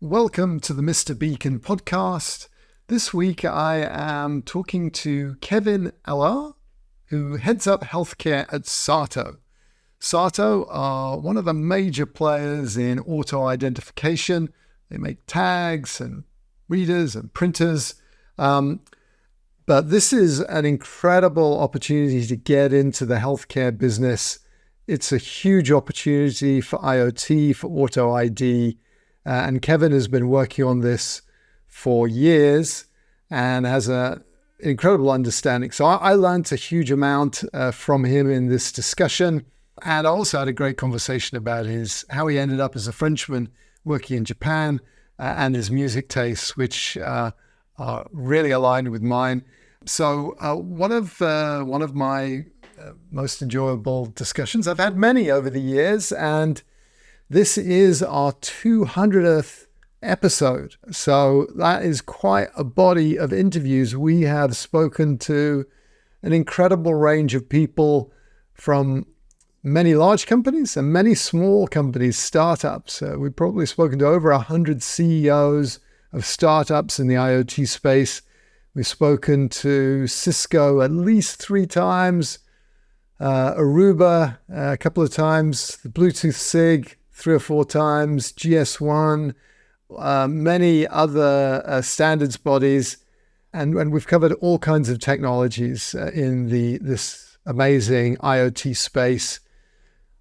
Welcome to the Mr. Beacon podcast. This week I am talking to Kevin Allart, who heads up healthcare at SATO. SATO are one of the major players in auto identification. They make tags and readers and printers. But this is an incredible opportunity to get into the healthcare business. It's a huge opportunity for IoT, for auto ID. And Kevin has been working on this for years and has an incredible understanding. So I learned a huge amount from him in this discussion. And I also had a great conversation about how he ended up as a Frenchman working in Japan and his music tastes, which are really aligned with mine. So one of my most enjoyable discussions, I've had many over the years, and this is our 200th episode. So that is quite a body of interviews. We have spoken to an incredible range of people from many large companies and many small companies, startups. We've probably spoken to over 100 CEOs of startups in the IoT space. We've spoken to Cisco at least 3 times, Aruba a couple of times, the Bluetooth SIG 3 or 4 times, GS1, many other standards bodies, and we've covered all kinds of technologies in this amazing IoT space.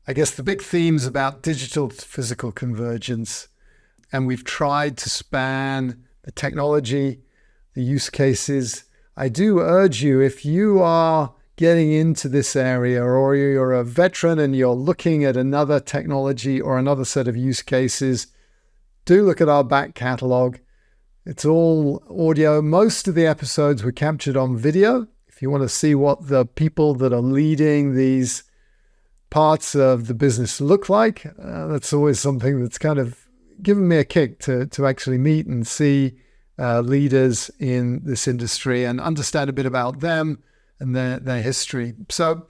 I guess the big themes about digital to physical convergence, and we've tried to span the technology, the use cases. I do urge you, if you are getting into this area or you're a veteran and you're looking at another technology or another set of use cases, do look at our back catalog. It's all audio. Most of the episodes were captured on video. If you want to see what the people that are leading these parts of the business look like, that's always something that's kind of given me a kick to actually meet and see leaders in this industry and understand a bit about them and their history. So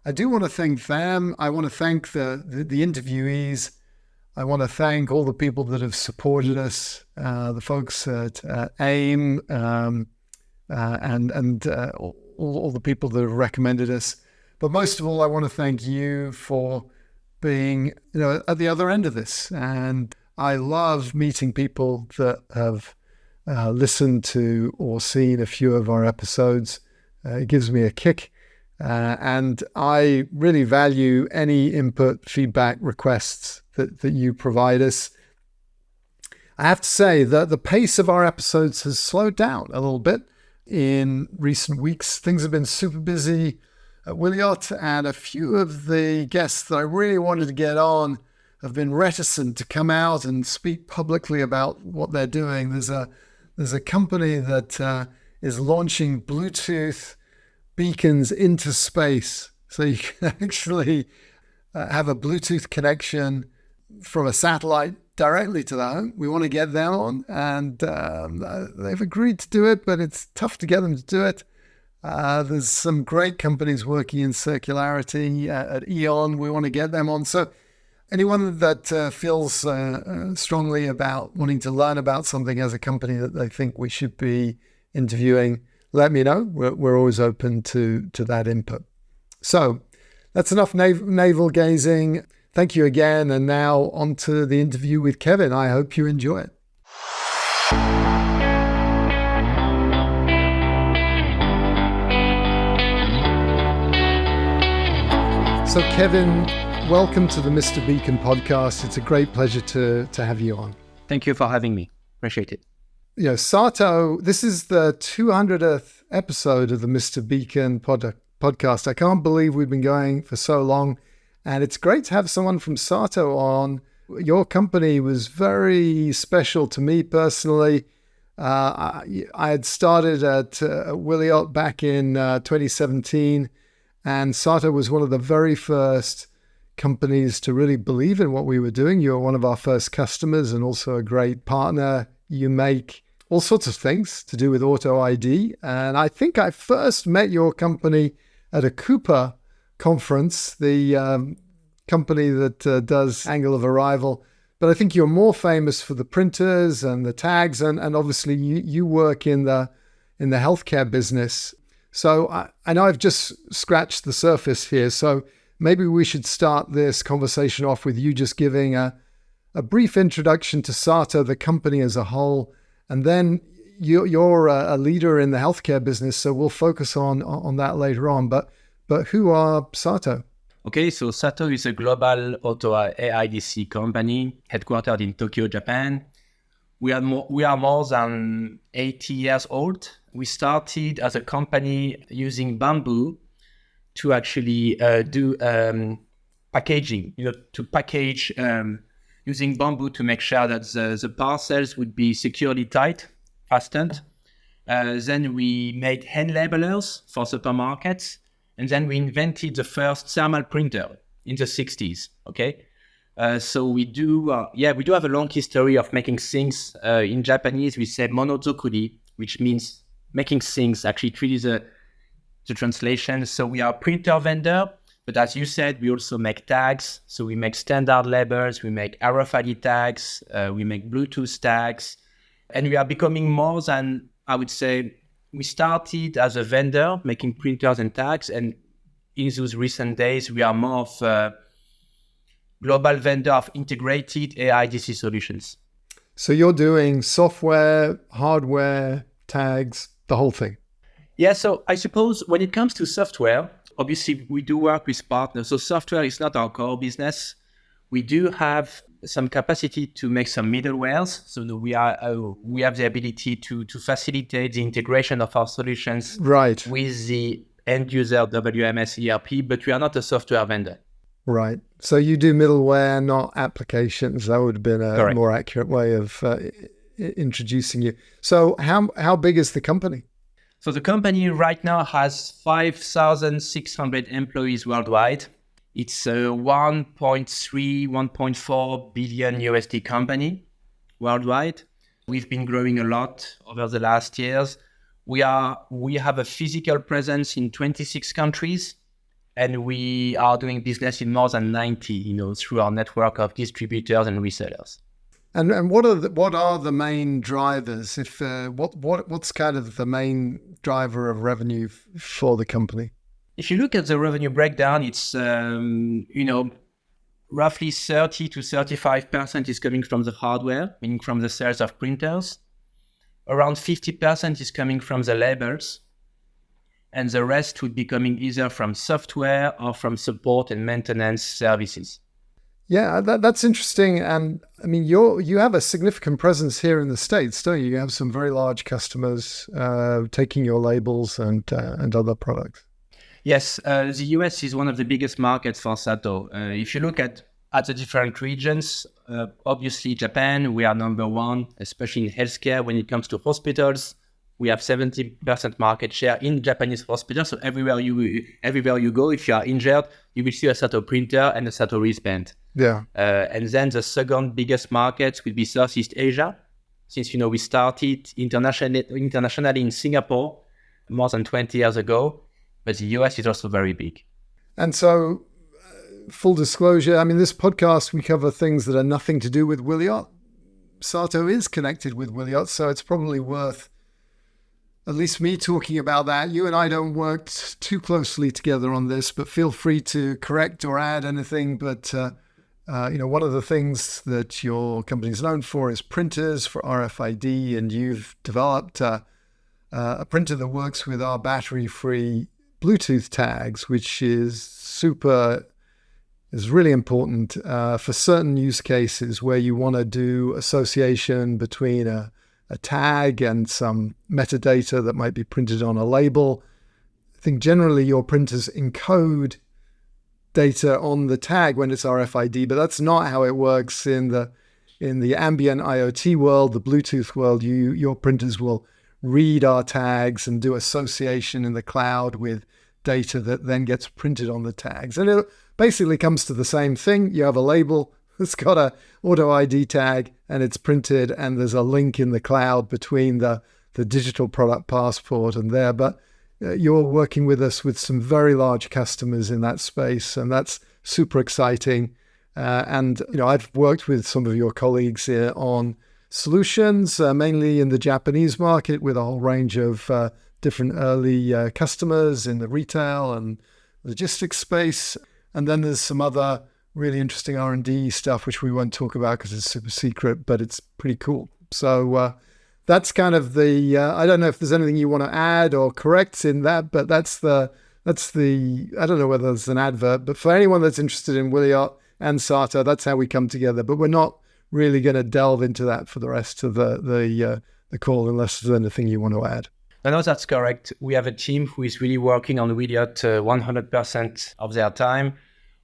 I do want to thank them. I want to thank the interviewees. I want to thank all the people that have supported us, the folks at AIM, and all the people that have recommended us. But most of all, I want to thank you for being, at the other end of this. And I love meeting people that have listened to or seen a few of our episodes. It gives me a kick, and I really value any input, feedback, requests that you provide us. I have to say that the pace of our episodes has slowed down a little bit in recent weeks. Things have been super busy at Wiliot, and a few of the guests that I really wanted to get on have been reticent to come out and speak publicly about what they're doing. There's a company that is launching Bluetooth beacons into space. So you can actually have a Bluetooth connection from a satellite directly to the home. We want to get them on, and they've agreed to do it, but it's tough to get them to do it. There's some great companies working in circularity at Eon. We want to get them on. So anyone that feels strongly about wanting to learn about something as a company that they think we should be interviewing, let me know. We're always open to that input. So that's enough navel gazing. Thank you again. And now on to the interview with Kevin. I hope you enjoy it. So Kevin, welcome to the Mr. Beacon podcast. It's a great pleasure to have you on. Thank you for having me. Appreciate it. SATO, this is the 200th episode of the Mr. Beacon podcast. I can't believe we've been going for so long, and it's great to have someone from SATO on. Your company was very special to me personally. I had started at Wiliot back in 2017, and SATO was one of the very first companies to really believe in what we were doing. You were one of our first customers and also a great partner. You make all sorts of things to do with auto ID. And I think I first met your company at a Cooper conference, the company that does angle of arrival. But I think you're more famous for the printers and the tags, and obviously you work in the healthcare business. So I know I've just scratched the surface here. So maybe we should start this conversation off with you just giving a brief introduction to SATO, the company as a whole, and then you're a leader in the healthcare business, so we'll focus on that later on. But who are SATO? Okay, so SATO is a global auto AIDC company headquartered in Tokyo, Japan. We are more than 80 years old. We started as a company using bamboo to actually do packaging, to package using bamboo to make sure that the parcels would be securely tied, fastened. Then we made hand labelers for supermarkets. And then we invented the first thermal printer in the 60s, okay? So we do have a long history of making things. In Japanese, we say monozokuri, which means making things, actually 3D is the translation. So we are a printer vendor, but as you said, we also make tags. So we make standard labels, we make RFID tags, we make Bluetooth tags, and we are becoming more than, I would say, we started as a vendor making printers and tags, and in those recent days, we are more of a global vendor of integrated AIDC solutions. So you're doing software, hardware, tags, the whole thing? Yeah, so I suppose when it comes to software, obviously we do work with partners. So software is not our core business. We do have some capacity to make some middlewares. So we have the ability to facilitate the integration of our solutions with the end user WMS ERP, but we are not a software vendor. Right. So you do middleware, not applications. That would have been a Correct. more accurate way of introducing you. So how big is the company? So the company right now has 5,600 employees worldwide. It's a 1.4 billion USD company worldwide. We've been growing a lot over the last years. We have a physical presence in 26 countries, and we are doing business in more than 90, through our network of distributors and resellers. And what are the main drivers? What's kind of the main driver of revenue for the company? If you look at the revenue breakdown, it's roughly 30 to 35% is coming from the hardware, meaning from the sales of printers. Around 50% is coming from the labels, and the rest would be coming either from software or from support and maintenance services. Yeah, that's interesting. And I mean, you have a significant presence here in the States, don't you? You have some very large customers taking your labels and other products. Yes, the US is one of the biggest markets for SATO. If you look at the different regions, obviously Japan, we are number one, especially in healthcare. When it comes to hospitals, we have 70% market share in Japanese hospitals. So everywhere you go, if you are injured, you will see a SATO printer and a SATO wristband. Yeah. And then the second biggest market would be Southeast Asia, since we started internationally in Singapore more than 20 years ago, but the US is also very big. And so, full disclosure, I mean, this podcast, we cover things that are nothing to do with Wiliot. SATO is connected with Wiliot, so it's probably worth at least me talking about that. You and I don't work too closely together on this, but feel free to correct or add anything. But, one of the things that your company is known for is printers for RFID, and you've developed a printer that works with our battery-free Bluetooth tags, which is really important for certain use cases where you want to do association between a tag and some metadata that might be printed on a label. I think generally your printers encode data on the tag when it's RFID, but that's not how it works in the ambient IoT world, the Bluetooth world. Your printers will read our tags and do association in the cloud with data that then gets printed on the tags. And it basically comes to the same thing. You have a label that's got a auto ID tag and it's printed, and there's a link in the cloud between the digital product passport and there. But you're working with us with some very large customers in that space, and that's super exciting. And I've worked with some of your colleagues here on solutions, mainly in the Japanese market, with a whole range of different early customers in the retail and logistics space. And then there's some other really interesting R&D stuff, which we won't talk about because it's super secret, but it's pretty cool. So that's kind of the, I don't know if there's anything you want to add or correct in that, but that's the, I don't know whether it's an advert, but for anyone that's interested in Wiliot and SATO, that's how we come together. But we're not really going to delve into that for the rest of the call, unless there's anything you want to add. No, that's correct. We have a team who is really working on Wiliot 100% of their time.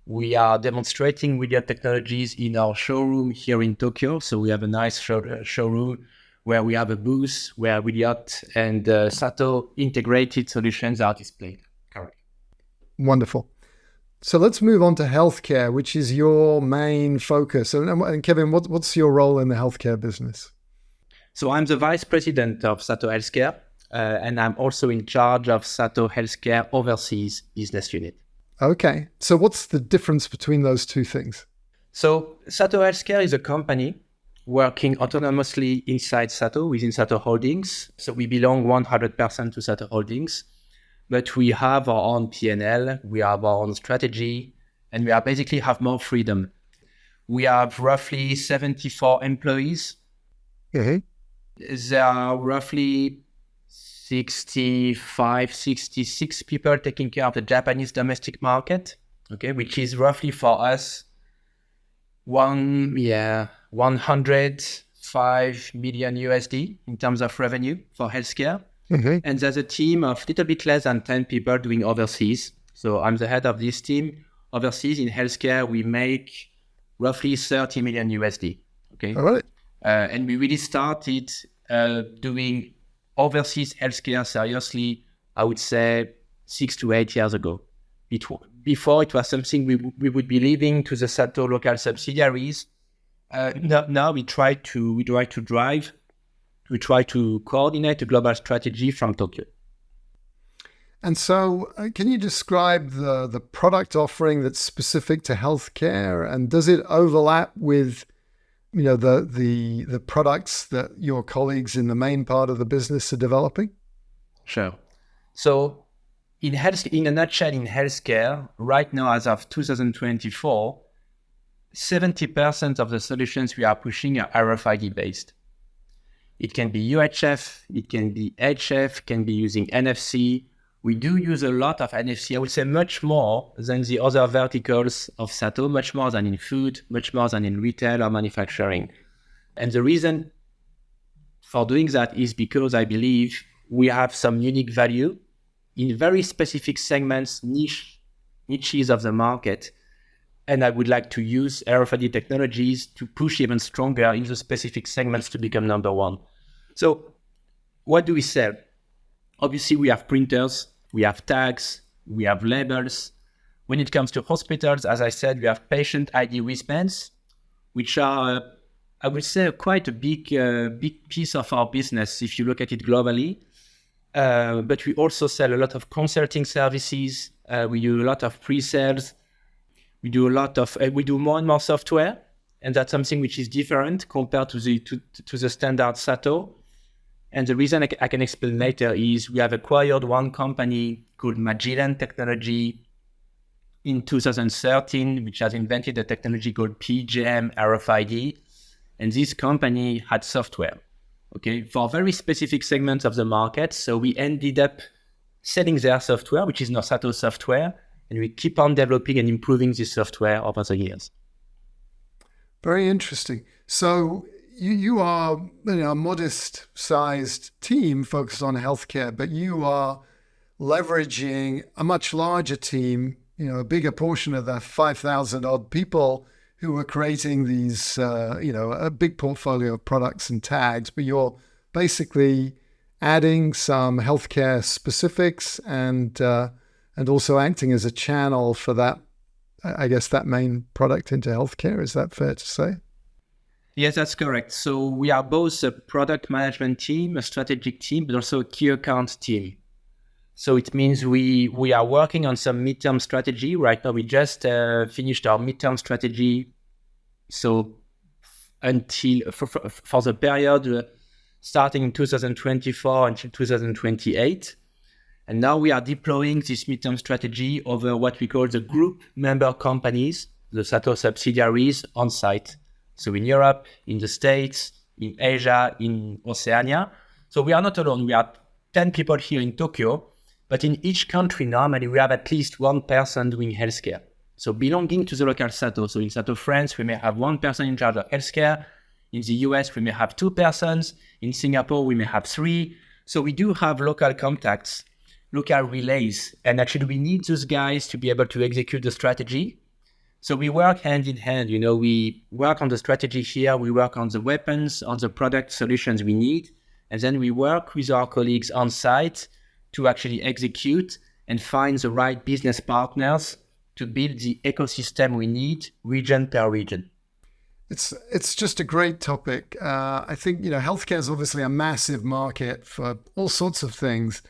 We are demonstrating Wiliot technologies in our showroom here in Tokyo. So we have a nice showroom where we have a booth where Wiliot and SATO integrated solutions are displayed. Correct. Wonderful. So let's move on to healthcare, which is your main focus. And Kevin, what's your role in the healthcare business? So I'm the vice president of SATO Healthcare, and I'm also in charge of SATO Healthcare Overseas Business Unit. Okay. So what's the difference between those two things? So SATO Healthcare is a company working autonomously inside SATO, within SATO Holdings. So we belong 100% to SATO Holdings, but we have our own P&L, we have our own strategy, and we basically have more freedom. We have roughly 74 employees. Mm-hmm. There are roughly 65, 66 people taking care of the Japanese domestic market, okay, which is roughly for us 105 million USD in terms of revenue for healthcare. Mm-hmm. And there's a team of a little bit less than 10 people doing overseas. So I'm the head of this team. Overseas in healthcare, we make roughly 30 million USD. Okay. All right. And we really started doing overseas healthcare seriously, I would say 6 to 8 years ago. Before it was something we would be leaving to the SATO local subsidiaries. Now we try to coordinate a global strategy from Tokyo. And so can you describe the product offering that's specific to healthcare, and does it overlap with the products that your colleagues in the main part of the business are developing? Sure. So in a nutshell, in healthcare, right now, as of 2024, 70% of the solutions we are pushing are RFID based. It can be UHF, it can be HF, can be using NFC. We do use a lot of NFC, I would say much more than the other verticals of SATO, much more than in food, much more than in retail or manufacturing. And the reason for doing that is because I believe we have some unique value in very specific segments, niches of the market. And I would like to use RFID technologies to push even stronger in the specific segments to become number one. So what do we sell? Obviously, we have printers, we have tags, we have labels. When it comes to hospitals, as I said, we have patient ID wristbands, which are, I would say, quite a big piece of our business if you look at it globally. But we also sell a lot of consulting services. We do a lot of pre-sales. We do more and more software, and that's something which is different compared to the standard SATO. And the reason I can explain later is we have acquired one company called Magellan Technology in 2013, which has invented a technology called PGM RFID. And this company had software, okay, for very specific segments of the market. So we ended up selling their software, which is now SATO software, and we keep on developing and improving this software over the years. Very interesting. So you are a modest-sized team focused on healthcare, but you are leveraging a much larger team, a bigger portion of the 5,000 odd people who are creating these, a big portfolio of products and tags, but you're basically adding some healthcare specifics and also acting as a channel for that, I guess, that main product into healthcare. Is that fair to say? Yes, that's correct. So we are both a product management team, a strategic team, but also a key account team. So it means we are working on some midterm strategy. Right now, we just finished our midterm strategy So until for the period starting in 2024 until 2028. And now we are deploying this midterm strategy over what we call the group member companies, the SATO subsidiaries on site. So in Europe, in the States, in Asia, in Oceania. So we are not alone. We are 10 people here in Tokyo, but in each country, normally we have at least one person doing healthcare. So belonging to the local SATO. So in SATO France, we may have one person in charge of healthcare. In the US, we may have 2 persons. In Singapore, we may have 3. So we do have local contacts, local relays. And actually, we need those guys to be able to execute the strategy. So we work hand in hand. We work on the strategy here. We work on the weapons, on the product solutions we need. And then we work with our colleagues on site to actually execute and find the right business partners to build the ecosystem we need, region per region. It's just a great topic. I think, healthcare is obviously a massive market for all sorts of things,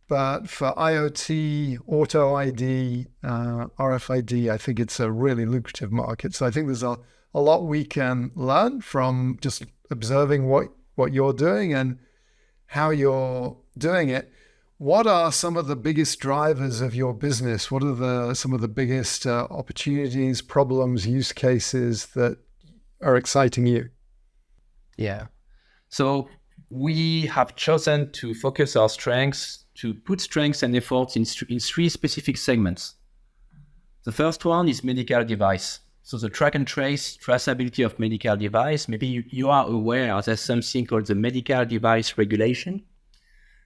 but for IoT, auto ID, RFID, I think it's a really lucrative market. So I think there's a lot we can learn from just observing what you're doing and how you're doing it. What are some of the biggest drivers of your business? What are some of the biggest opportunities, problems, use cases that are exciting you? Yeah. So we have chosen to focus our strengths, to put strengths and efforts in 3 specific segments. The first one is medical device. So the track and trace traceability of medical device. Maybe you are aware there's something called the medical device regulation,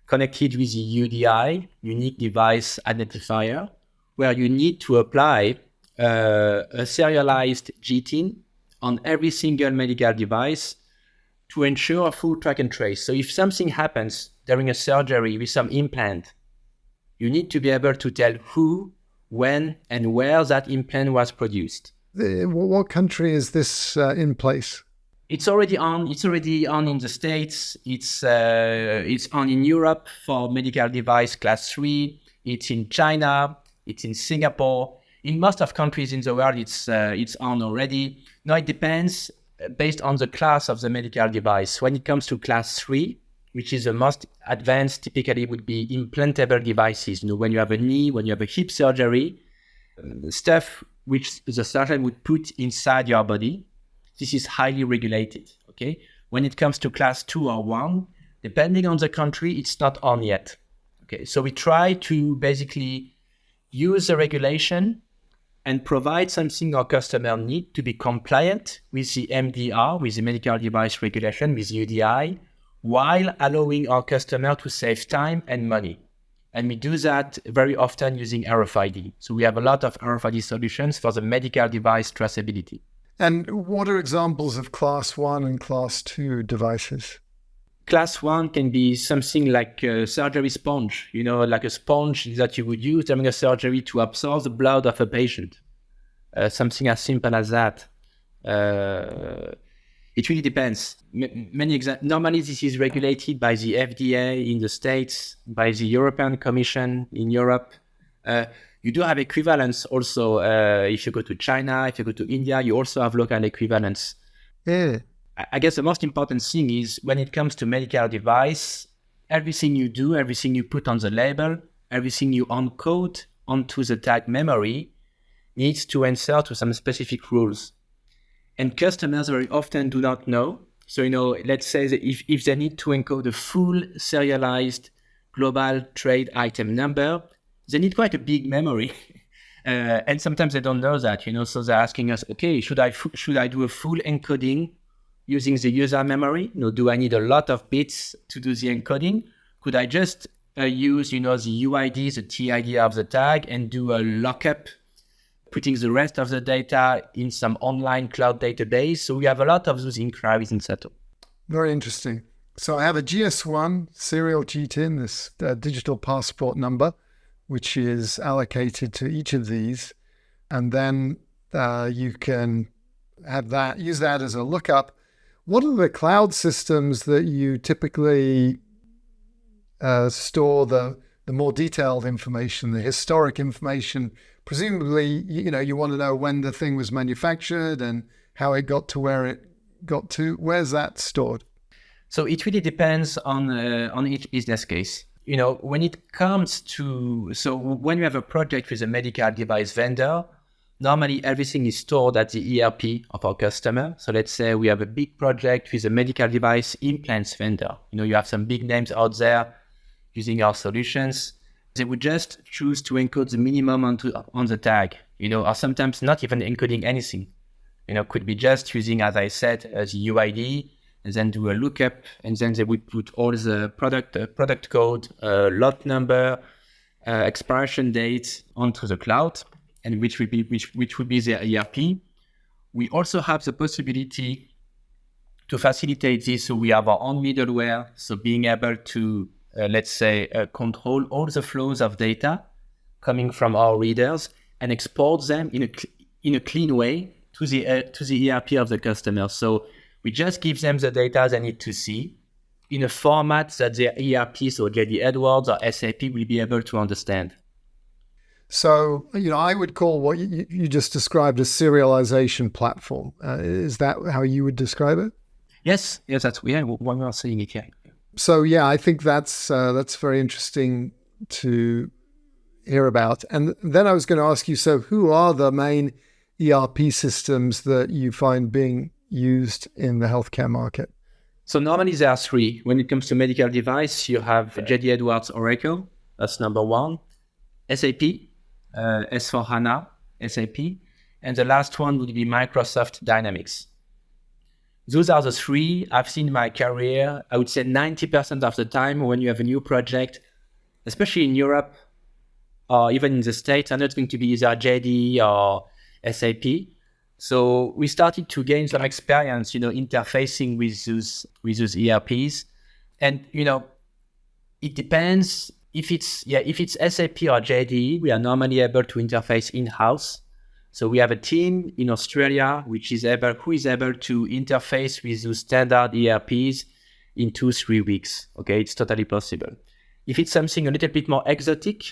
connected with the UDI, unique device identifier, where you need to apply a serialized GTIN on every single medical device to ensure a full track and trace. So if something happens during a surgery with some implant, you need to be able to tell who, when, and where that implant was produced. What country is this in place? It's already on. It's already on in the States. It's on in Europe for medical device class 3. It's in China. It's in Singapore. In most of countries in the world, it's on already. Now it depends based on the class of the medical device. When it comes to class 3, which is the most advanced, typically would be implantable devices. When you have a knee, when you have a hip surgery, stuff which the surgeon would put inside your body. This is highly regulated, okay? When it comes to class 2 or 1, depending on the country, it's not on yet, okay? So we try to basically use the regulation and provide something our customer need to be compliant with the MDR, with the medical device regulation, with UDI, while allowing our customer to save time and money. And we do that very often using RFID. So we have a lot of RFID solutions for the medical device traceability. And what are examples of class 1 and class 2 devices? Class 1 can be something like a surgery sponge, like a sponge that you would use during a surgery to absorb the blood of a patient. Something as simple as that. It really depends. Normally, this is regulated by the FDA in the States, by the European Commission in Europe. You do have equivalents also. If you go to China, if you go to India, you also have local equivalents. Yeah. I guess the most important thing is when it comes to medical device, everything you do, everything you put on the label, everything you encode onto the tag memory needs to answer to some specific rules. And customers very often do not know. So, let's say that if they need to encode a full serialized global trade item number, they need quite a big memory. And sometimes they don't know that, so they're asking us, okay, should I do a full encoding using the user memory? Do I need a lot of bits to do the encoding? Could I just use, the UID, the TID of the tag and do a lockup, putting the rest of the data in some online cloud database? So we have a lot of those inquiries in SATO. Very interesting. So I have a GS1 serial GTIN, this digital passport number, which is allocated to each of these. And then you can have use that as a lookup. What are the cloud systems that you typically store the more detailed information, the historic information? Presumably, you want to know when the thing was manufactured and how it got to where it got to? Where's that stored? So it really depends on each business case. When it comes to, so when you have a project with a medical device vendor, normally everything is stored at the ERP of our customer. So let's say we have a big project with a medical device implants vendor. You have some big names out there using our solutions. They would just choose to encode the minimum on the tag, or sometimes not even encoding anything. Could be just using, as I said, the UID, and then do a lookup, and then they would put all the product code, lot number, expiration date onto the cloud, and which would be their ERP. We also have the possibility to facilitate this. So we have our own middleware. So being able to, control all the flows of data coming from our readers and export them in a clean way to the ERP of the customer. So we just give them the data they need to see in a format that their ERP, so JD Edwards or SAP, will be able to understand. So, I would call what you just described a serialization platform. Is that how you would describe it? Yes, that's what we are saying it here. So, I think that's very interesting to hear about. And then I was going to ask you, so who are the main ERP systems that you find being used in the healthcare market? So normally there are three. When it comes to medical device, you have JD Edwards Oracle, that's number one, SAP, S4HANA, SAP, and the last one would be Microsoft Dynamics. Those are the three I've seen in my career. I would say 90% of the time when you have a new project, especially in Europe or even in the States, are not going to be either JD or SAP. So we started to gain some experience, interfacing with those ERPs. And, it depends. If it's SAP or JD, we are normally able to interface in-house. So we have a team in Australia who is able to interface with those standard ERPs in 2-3 weeks. Okay, it's totally possible. If it's something a little bit more exotic,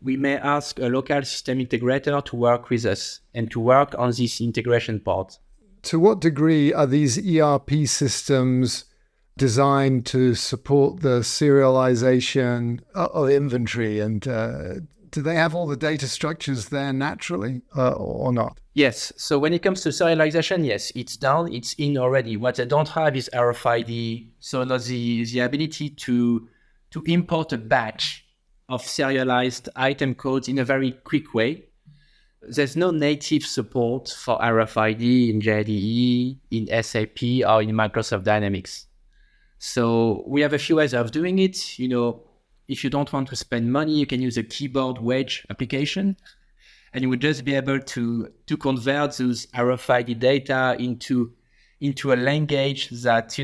we may ask a local system integrator to work with us and to work on this integration part. To what degree are these ERP systems designed to support the serialization of inventory? And do they have all the data structures there naturally or not? Yes. So when it comes to serialization, yes, it's done. It's in already. What they don't have is RFID. So the ability to import a batch of serialized item codes in a very quick way. There's no native support for RFID in JDE, in SAP, or in Microsoft Dynamics. So we have a few ways of doing it. If you don't want to spend money, you can use a keyboard wedge application, and you would just be able to convert those RFID data into a language that,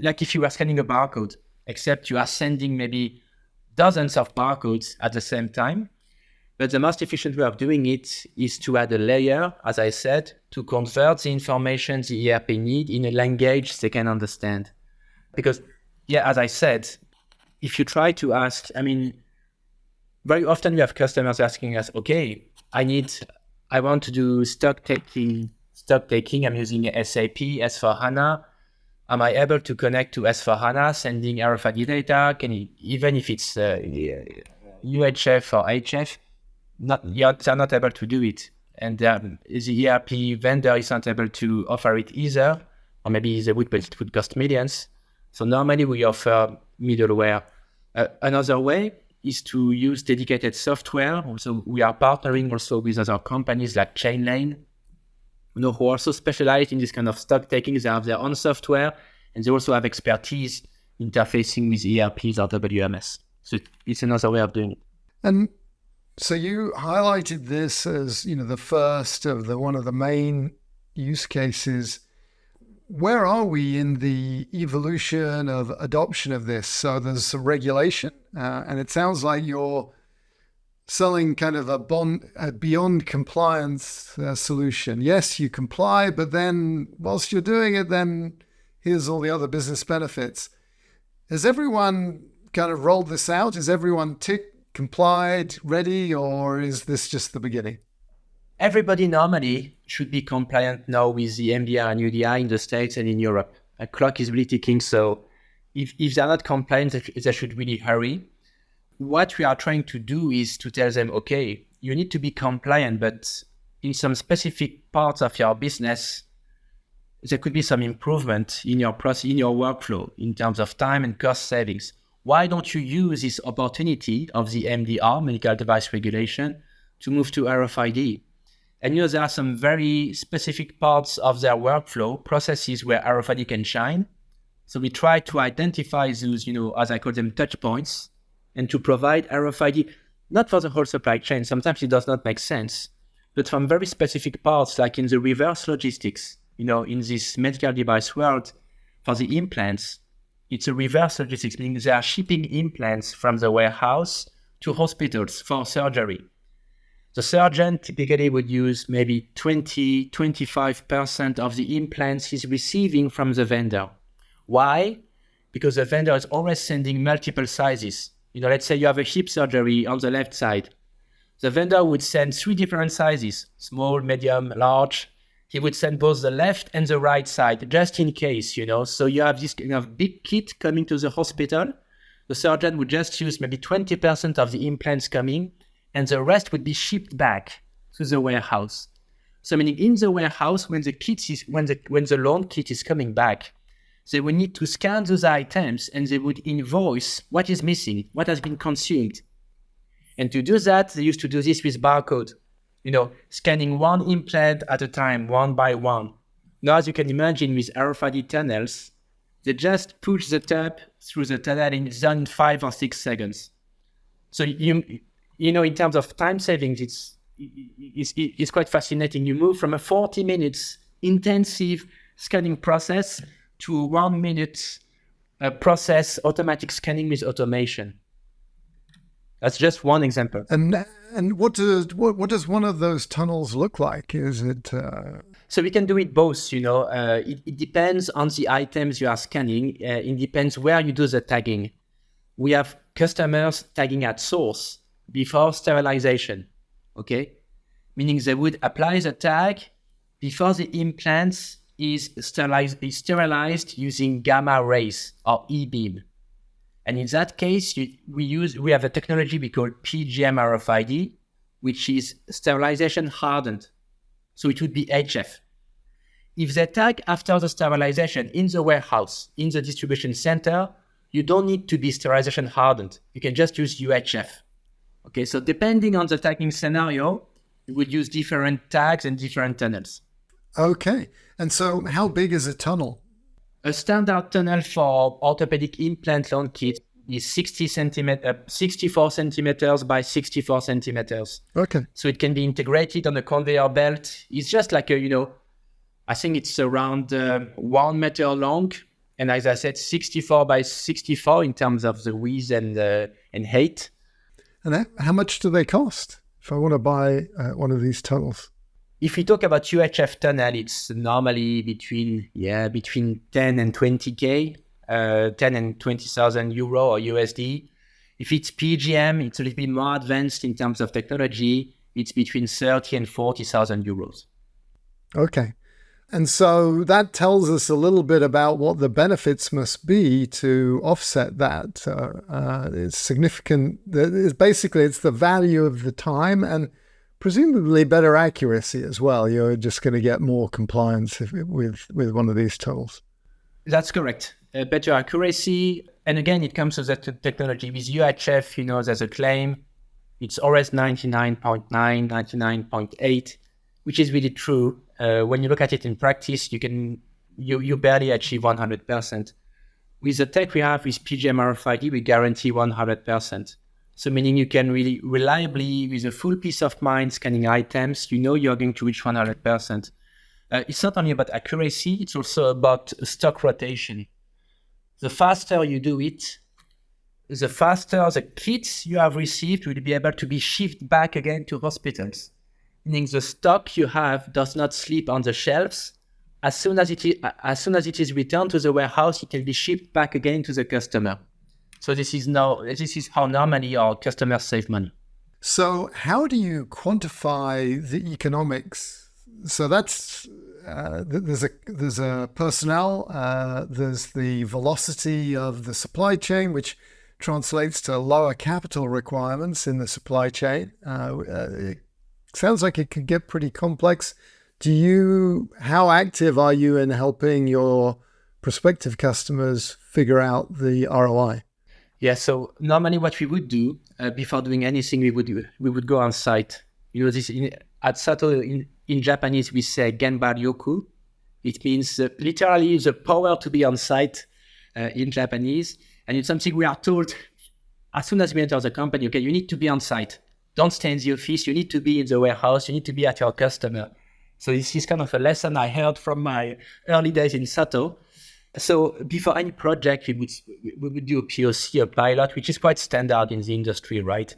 like if you were scanning a barcode, except you are sending maybe dozens of barcodes at the same time. But the most efficient way of doing it is to add a layer, as I said, to convert the information the ERP need in a language they can understand. Because, as I said, if you try to ask, very often we have customers asking us, okay, I want to do stock taking. I'm using SAP, S4HANA. Am I able to connect to S4HANA, sending RFID data? Even if it's UHF or HF, they're not able to do it. And the ERP vendor is not able to offer it either, or maybe they would, but it would cost millions. So normally we offer middleware. Another way is to use dedicated software. So we are partnering also with other companies like Chainlane, who also specialize in this kind of stock taking. They have their own software, and they also have expertise interfacing with ERPs or WMS. So it's another way of doing it. And so you highlighted this as, the first of one of the main use cases. Where are we in the evolution of adoption of this? So there's some regulation, and it sounds like you're selling kind of a beyond compliance solution. Yes, you comply, but then whilst you're doing it, then here's all the other business benefits. Has everyone kind of rolled this out? Is everyone complied, ready, or is this just the beginning? Everybody normally should be compliant now with the MDR and UDI in the States and in Europe. A clock is really ticking, so if they're not compliant, they should really hurry. What we are trying to do is to tell them, okay, you need to be compliant, but in some specific parts of your business, there could be some improvement in your process, in your workflow, in terms of time and cost savings. Why don't you use this opportunity of the MDR, medical device regulation, to move to RFID? And there are some very specific parts of their workflow, processes where RFID can shine. So we try to identify those, as I call them, touch points, and to provide RFID, not for the whole supply chain. Sometimes it does not make sense, but from very specific parts, like in the reverse logistics, in this medical device world, for the implants, it's a reverse logistics, meaning they are shipping implants from the warehouse to hospitals for surgery. The surgeon typically would use maybe 20-25% of the implants he's receiving from the vendor. Why? Because the vendor is always sending multiple sizes. Let's say you have a hip surgery on the left side. The vendor would send 3 different sizes, small, medium, large. He would send both the left and the right side, just in case, So you have this kind of big kit coming to the hospital. The surgeon would just use maybe 20% of the implants coming, and the rest would be shipped back to the warehouse. So meaning in the warehouse, when the loan kit is coming back, they would need to scan those items and they would invoice what is missing, what has been consumed. And to do that, they used to do this with barcode, scanning one implant at a time, one by one. Now, as you can imagine, with RFID tunnels, they just push the tab through the tunnel and it's done in 5 or 6 seconds. So in terms of time savings, it's quite fascinating. You move from a 40 minutes intensive scanning process to a 1 minute process automatic scanning with automation. That's just one example. And what does one of those tunnels look like? Is it? So we can do it both. It depends on the items you are scanning. It depends where you do the tagging. We have customers tagging at source before sterilization, okay? Meaning they would apply the tag before the implant is sterilized using gamma rays or E-beam. And in that case, we have a technology we call PGM RFID, which is sterilization hardened. So it would be HF. If they tag after the sterilization in the warehouse, in the distribution center, you don't need to be sterilization hardened. You can just use UHF. Okay, so depending on the tagging scenario, you would use different tags and different tunnels. Okay, and so how big is a tunnel? A standard tunnel for orthopedic implant loan kit is 64 centimeters by 64 centimeters. Okay. So it can be integrated on a conveyor belt. It's just like I think it's around 1 meter long. And as I said, 64 by 64 in terms of the width and height. And how much do they cost if I want to buy one of these tunnels? If we talk about UHF tunnel, it's normally between 10 and 20K, 10 and 20,000 euro or USD. If it's PGM, it's a little bit more advanced in terms of technology. It's between 30 and 40,000 euros. Okay. And so that tells us a little bit about what the benefits must be to offset that. It's significant. It's the value of the time and presumably better accuracy as well. You're just going to get more compliance with one of these tools. That's correct. Better accuracy. And again, it comes to that technology. With UHF, there's a claim. It's always 99.9, 99.8, which is really true. When you look at it in practice, you barely achieve 100%. With the tech we have with PGM RFID, we guarantee 100%. So meaning you can really reliably, with a full peace of mind, scanning items, you're going to reach 100%. It's not only about accuracy, it's also about stock rotation. The faster you do it, the faster the kits you have received will be able to be shipped back again to hospitals. Meaning the stock you have does not sleep on the shelves. As soon as it is returned to the warehouse, it can be shipped back again to the customer. So this is how normally our customers save money. So how do you quantify the economics? So that's there's a personnel, there's the velocity of the supply chain, which translates to lower capital requirements in the supply chain. It sounds like it could get pretty complex. How active are you in helping your prospective customers figure out the ROI? Yeah, so normally what we would do before doing anything, we would go on site. At SATO in Japanese we say Genba Ryoku. It means literally the power to be on site in Japanese, and it's something we are told as soon as we enter the company. Okay, you need to be on site. Don't stay in the office. You need to be in the warehouse. You need to be at your customer. So this is kind of a lesson I heard from my early days in SATO. So before any project, we would do a POC, a pilot, which is quite standard in the industry, right?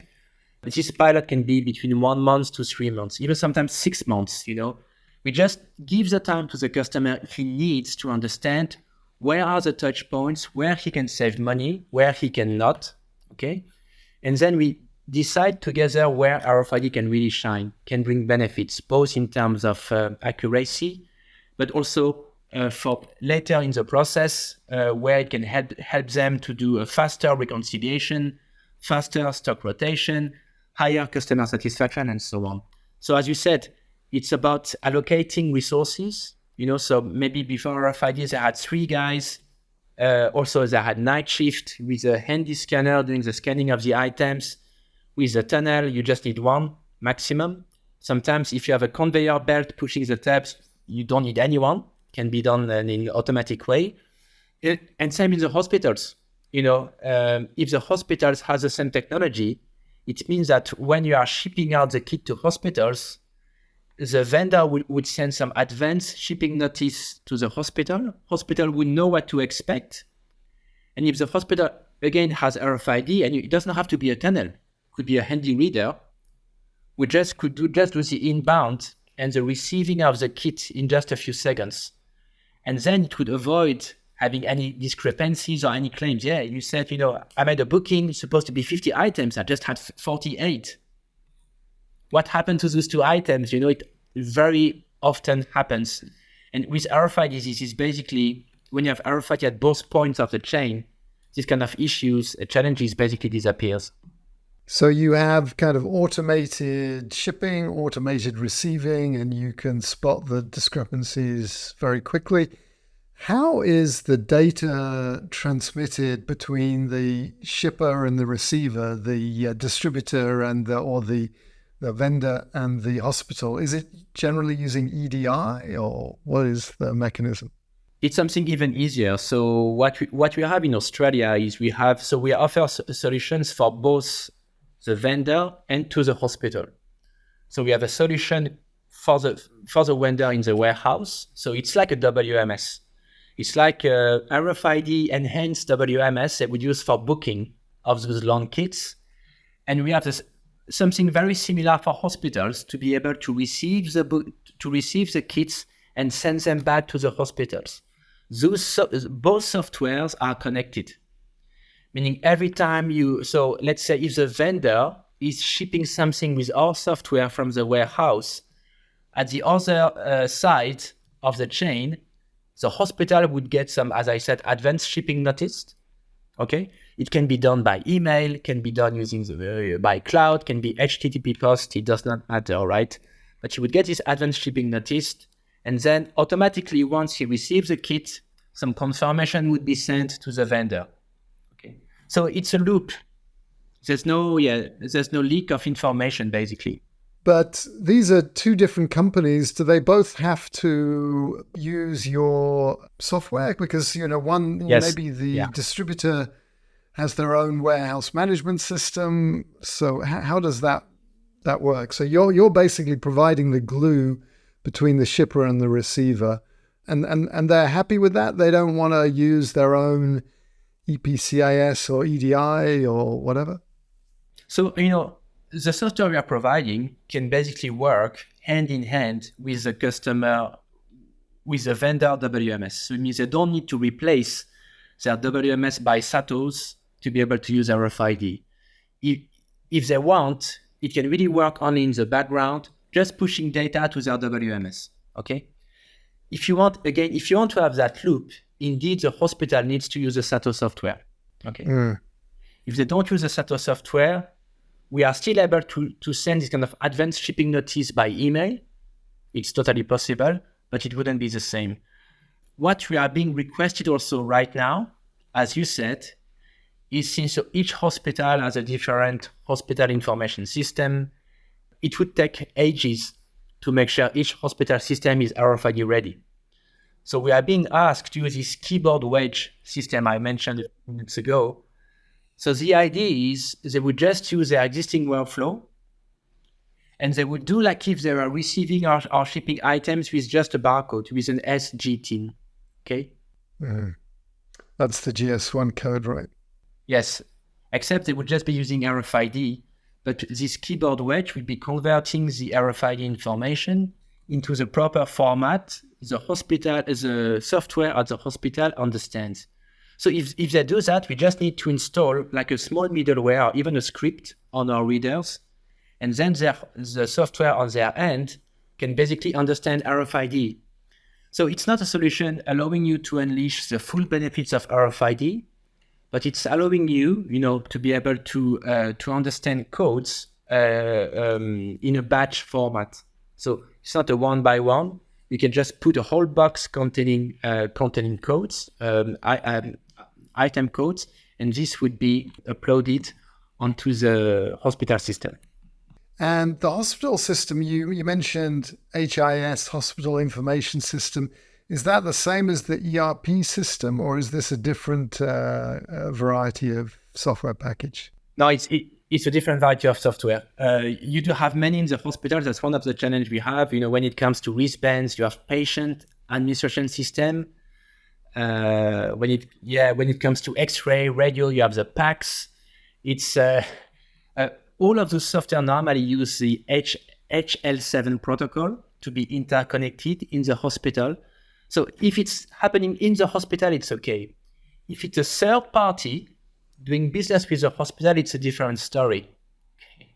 But this pilot can be between 1 month to 3 months, even sometimes 6 months, We just give the time to the customer he needs to understand where are the touch points, where he can save money, where he cannot, okay? And then we decide together where RFID can really shine, can bring benefits, both in terms of accuracy, but also for later in the process, where it can help them to do a faster reconciliation, faster stock rotation, higher customer satisfaction, and so on. So as you said, it's about allocating resources, so maybe before RFID, they had 3 guys. Also, they had night shift with a handy scanner doing the scanning of the items. With the tunnel, you just need 1 maximum. Sometimes if you have a conveyor belt pushing the tabs, you don't need anyone. It can be done in an automatic way. And same in the hospitals. If the hospitals has the same technology, it means that when you are shipping out the kit to hospitals, the vendor would send some advance shipping notice to the hospital. Hospital would know what to expect. And if the hospital, again, has RFID, and it doesn't have to be a tunnel, it could be a handy reader, we could do the inbound and the receiving of the kit in just a few seconds. And then it would avoid having any discrepancies or any claims. Yeah, you said, I made a booking, it's supposed to be 50 items, I just had 48. What happened to those 2 items? It very often happens. And with RFID, this is basically, when you have RFID at both points of the chain, this kind of issues, challenges basically disappears. So you have kind of automated shipping, automated receiving, and you can spot the discrepancies very quickly. How is the data transmitted between the shipper and the receiver, the distributor and the vendor and the hospital? Is it generally using EDI, or what is the mechanism? It's something even easier. So what we have in Australia is we offer solutions for both the vendor and to the hospital. So we have a solution for the vendor in the warehouse. So it's like a WMS. It's like a RFID enhanced WMS that we use for booking of those long kits. And we have something very similar for hospitals to be able to receive the kits and send them back to the hospitals. Both softwares are connected, meaning every time so let's say if the vendor is shipping something with our software from the warehouse, at the other side of the chain, the hospital would get some, as I said, advanced shipping notice. Okay, it can be done by email, can be done using by cloud, can be HTTP post. It does not matter, right? But you would get this advanced shipping notice, and then automatically, once he receives the kit, some confirmation would be sent to the vendor. Okay, so it's a loop. There's no leak of information, basically. But these are 2 different companies. Do they both have to use your software? Because, one, yes. Maybe the distributor has their own warehouse management system. So how does that work? So you're basically providing the glue between the shipper and the receiver. And they're happy with that? They don't want to use their own EPCIS or EDI or whatever? So, the software we are providing can basically work hand in hand with the customer, with the vendor WMS. So it means they don't need to replace their WMS by SATOs to be able to use RFID. If they want, it can really work only in the background, just pushing data to their WMS. Okay. If you want to have that loop, indeed, the hospital needs to use the SATO software. Okay. If they don't use the SATO software, we are still able to send this kind of advanced shipping notice by email. It's totally possible, but it wouldn't be the same. What we are being requested also right now, as you said, is since each hospital has a different hospital information system, it would take ages to make sure each hospital system is RFID ready. So we are being asked to use this keyboard wedge system I mentioned a few minutes ago. So the idea is they would just use their existing workflow, and they would do like if they were receiving our shipping items with just a barcode, with an SGTIN. Okay? That's the GS1 code, right? Yes, except they would just be using RFID, but this keyboard wedge will be converting the RFID information into the proper format the software at the hospital understands. So if they do that, we just need to install like a small middleware or even a script on our readers, and then the software on their end can basically understand RFID. So it's not a solution allowing you to unleash the full benefits of RFID, but it's allowing you, to be able to understand codes in a batch format. So it's not a one by one. You can just put a whole box containing codes, item codes, and this would be uploaded onto the hospital system. And the hospital system, you mentioned HIS, Hospital Information System. Is that the same as the ERP system, or is this a different variety of software package? No, it's a different variety of software. You do have many in the hospital. That's one of the challenges we have. When it comes to wristbands, you have patient administration system. When it comes to X-ray, radio, you have the PACS. It's all of those software normally use the HL7 protocol to be interconnected in the hospital. So if it's happening in the hospital, it's okay. If it's a third party doing business with the hospital, it's a different story. Okay.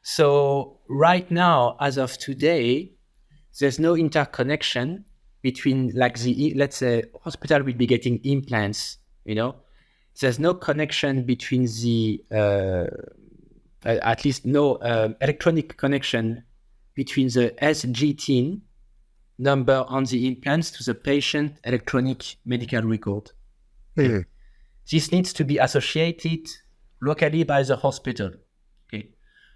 So right now, as of today, there's no interconnection between, let's say, hospital will be getting implants, There's no connection between at least no electronic connection between the SGTIN number on the implants to the patient electronic medical record. Mm-hmm. This needs to be associated locally by the hospital. Okay.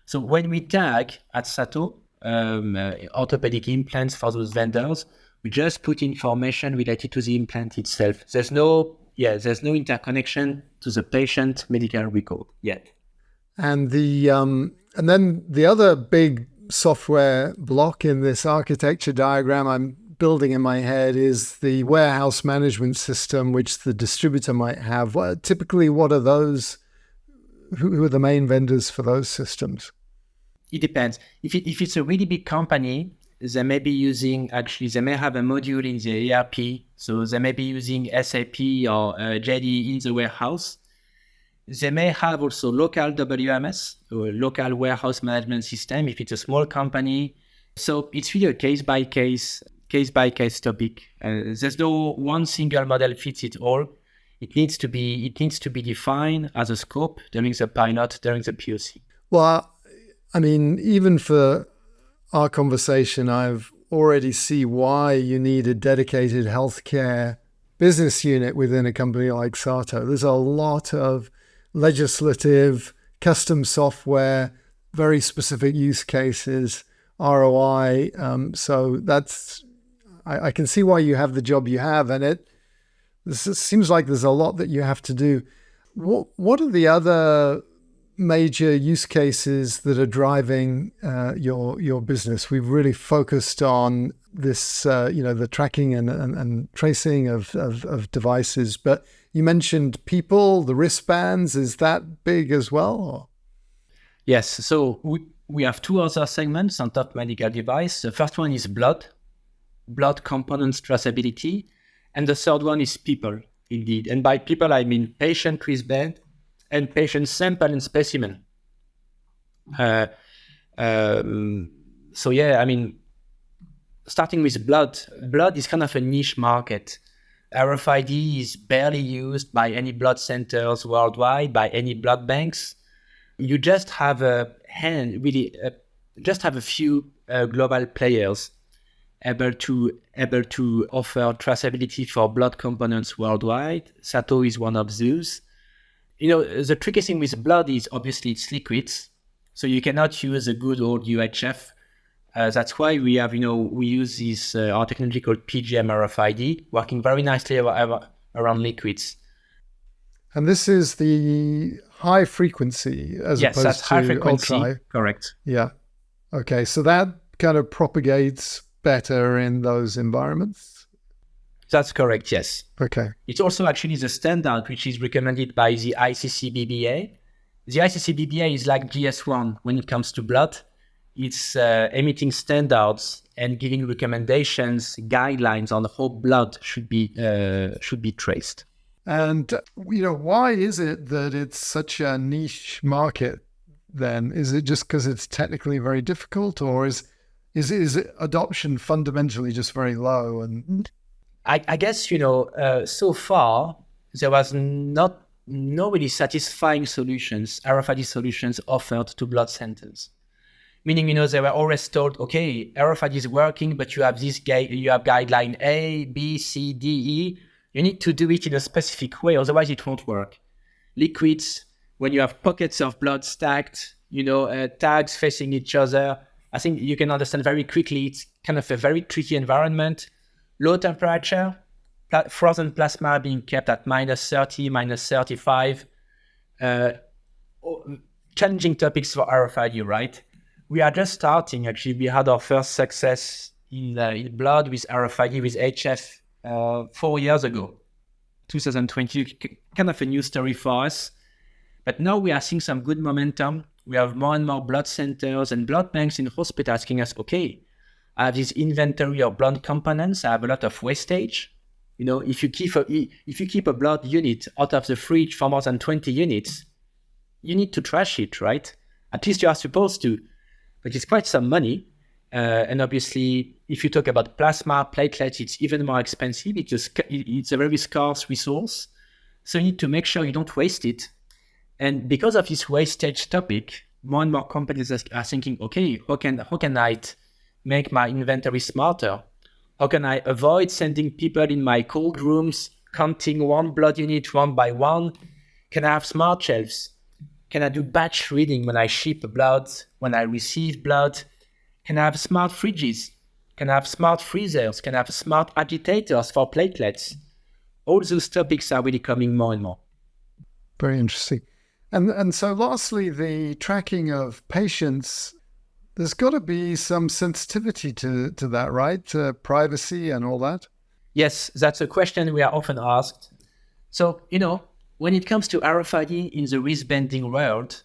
So when we tag at SATO orthopedic implants for those vendors, we just put information related to the implant itself. There's no interconnection to the patient medical record yet. And then the other big software block in this architecture diagram I'm building in my head is the warehouse management system, which the distributor might have. Typically, what are those? Who are the main vendors for those systems? It depends. If it's a really big company, they may have a module in the ERP. So they may be using SAP or JD in the warehouse. They may have also local WMS, or local warehouse management system, if it's a small company. So it's really a case-by-case topic. There's no one single model fits it all. It needs to be defined as a scope during the pilot, during the POC. Well, I mean, even for our conversation, I've already see why you need a dedicated healthcare business unit within a company like SATO. There's a lot of legislative, custom software, very specific use cases, ROI. So I can see why you have the job you have, and this seems like there's a lot that you have to do. What are the other major use cases that are driving your business? We've really focused on this, the tracking and tracing of devices, but you mentioned people, the wristbands. Is that big as well? Or? Yes. So we have two other segments on top medical device. The first one is blood components traceability. And the third one is people, indeed. And by people, I mean patient wristband and patient sample and specimen. So yeah, I mean, starting with blood is kind of a niche market. RFID is barely used by any blood centers worldwide, by any blood banks. You just have just have a few global players able to offer traceability for blood components worldwide. SATO is one of those. The tricky thing with blood is obviously it's liquids, so you cannot use a good old UHF. That's why we use this our technology called PGM RFID, working very nicely around liquids. And this is the high frequency as yes, opposed that's to high frequency. ultra high. Correct. Yeah. Okay, so that kind of propagates better in those environments? That's correct, yes. Okay. It's also actually the standard which is recommended by the ICCBBA. The ICCBBA is like GS1 when it comes to blood. It's emitting standards and giving recommendations, guidelines on how blood should be traced. And why is it that it's such a niche market then? Is it just because it's technically very difficult, or is adoption fundamentally just very low? And I guess so far there was no really satisfying solutions, RFID solutions offered to blood centers. Meaning, they were always told, okay, RFID is working, but you have guideline A, B, C, D, E. You need to do it in a specific way, otherwise it won't work. Liquids, when you have pockets of blood stacked, tags facing each other, I think you can understand very quickly it's kind of a very tricky environment. Low temperature, frozen plasma being kept at -30, -35. Challenging topics for RFID, right? We are just starting, actually. We had our first success in blood with RFID, with HF 4 years ago, 2020, kind of a new story for us. But now we are seeing some good momentum. We have more and more blood centers and blood banks in hospitals asking us, okay, I have this inventory of blood components. I have a lot of wastage. If you keep a blood unit out of the fridge for more than 20 units, you need to trash it, right? At least you are supposed to, but it's quite some money. And obviously, if you talk about plasma, platelets, it's even more expensive. It's a very scarce resource. So you need to make sure you don't waste it. And because of this wastage topic, more and more companies are thinking, okay, how can I make my inventory smarter? How can I avoid sending people in my cold rooms, counting one blood unit one by one? Can I have smart shelves? Can I do batch reading when I ship blood, when I receive blood? Can I have smart fridges? Can I have smart freezers? Can I have smart agitators for platelets? All those topics are really coming more and more. Very interesting. And so lastly, the tracking of patients, there's got to be some sensitivity to that, right? To privacy and all that? Yes, that's a question we are often asked. So, when it comes to RFID in the wristbanding world,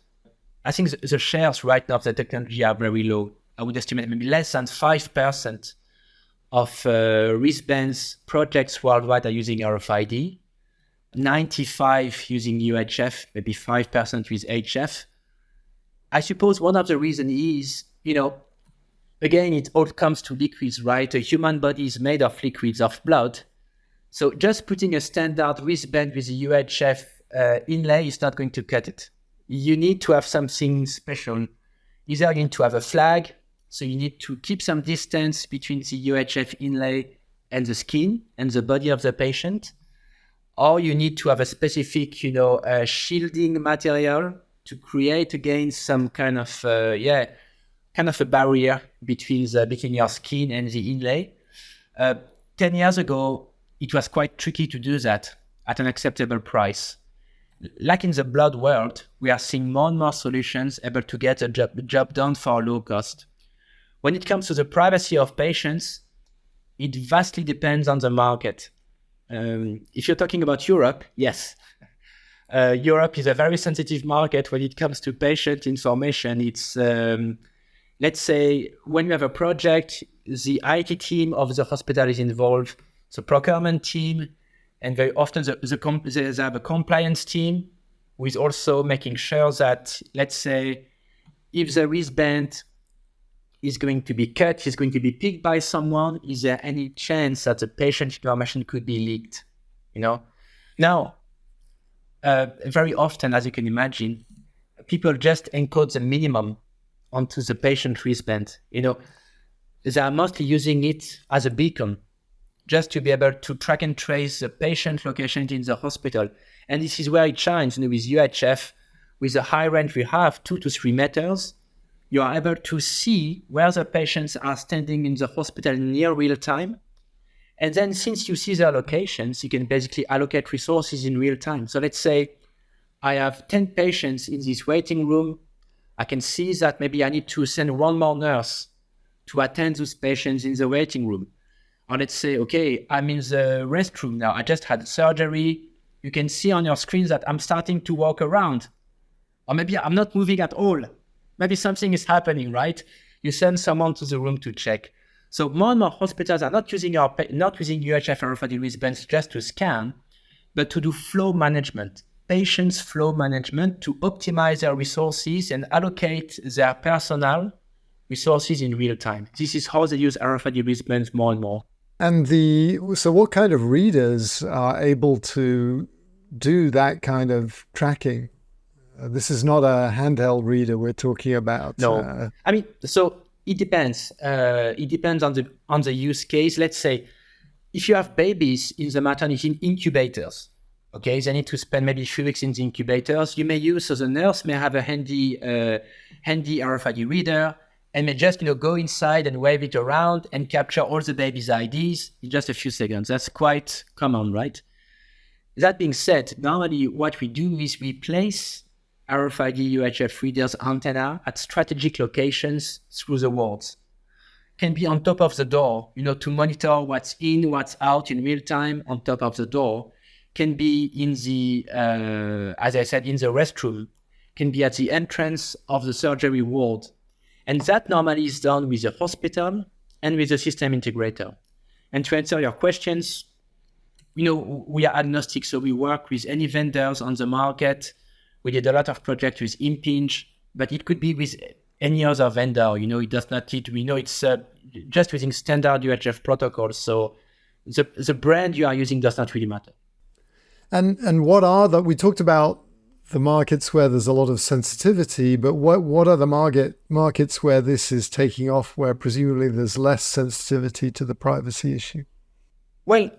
I think the shares right now of the technology are very low. I would estimate maybe less than 5% of wristbands projects worldwide are using RFID. 95 using UHF, maybe 5% with HF. I suppose one of the reasons is, again, it all comes to liquids, right? A human body is made of liquids, of blood. So just putting a standard wristband with a UHF inlay is not going to cut it. You need to have something special. Either you need to have a flag, so you need to keep some distance between the UHF inlay and the skin and the body of the patient, or you need to have a specific, shielding material to create again some kind of a barrier between your skin and the inlay. 10 years ago, it was quite tricky to do that at an acceptable price. Like in the blood world, we are seeing more and more solutions able to get a job done for low cost. When it comes to the privacy of patients, it vastly depends on the market. If you're talking about Europe, yes. Europe is a very sensitive market when it comes to patient information. It's, let's say, when you have a project, the IT team of the hospital is involved, the procurement team, and very often they have a compliance team who is also making sure that, let's say, if the wristband is going to be cut, is going to be picked by someone, is there any chance that the patient information could be leaked? Now, very often, as you can imagine, people just encode the minimum onto the patient wristband. They are mostly using it as a beacon, just to be able to track and trace the patient location in the hospital. And this is where it shines. With UHF, with the high range we have, 2 to 3 meters, you are able to see where the patients are standing in the hospital near real time. And then since you see their locations, you can basically allocate resources in real time. So let's say I have 10 patients in this waiting room. I can see that maybe I need to send one more nurse to attend those patients in the waiting room. Or let's say, okay, I'm in the restroom now. I just had surgery. You can see on your screens that I'm starting to walk around. Or maybe I'm not moving at all. Maybe something is happening, right? You send someone to the room to check. So more and more hospitals are not using UHF RFID wristbands just to scan, but to do flow management, patients' flow management, to optimize their resources and allocate their personnel resources in real time. This is how they use RFID wristbands more and more. And so what kind of readers are able to do that kind of tracking? This is not a handheld reader we're talking about. No, so it depends. It depends on the use case. Let's say if you have babies in the maternity incubators, okay, they need to spend maybe a few weeks in the incubators. You may use, so the nurse may have a handy RFID reader and may just go inside and wave it around and capture all the baby's IDs in just a few seconds. That's quite common, right? That being said, normally what we do is we place RFID UHF readers antenna at strategic locations through the wards. Can be on top of the door, to monitor what's in, what's out in real time on top of the door. Can be in the, as I said, in the restroom. Can be at the entrance of the surgery ward. And that normally is done with the hospital and with the system integrator. And to answer your questions, we are agnostic, so we work with any vendors on the market. We did a lot of projects with Impinge, but it could be with any other vendor. It does not need to. We know it's just using standard UHF protocols. So the brand you are using does not really matter. And what are we talked about the markets where there's a lot of sensitivity, but what are the markets where this is taking off, where presumably there's less sensitivity to the privacy issue? Well,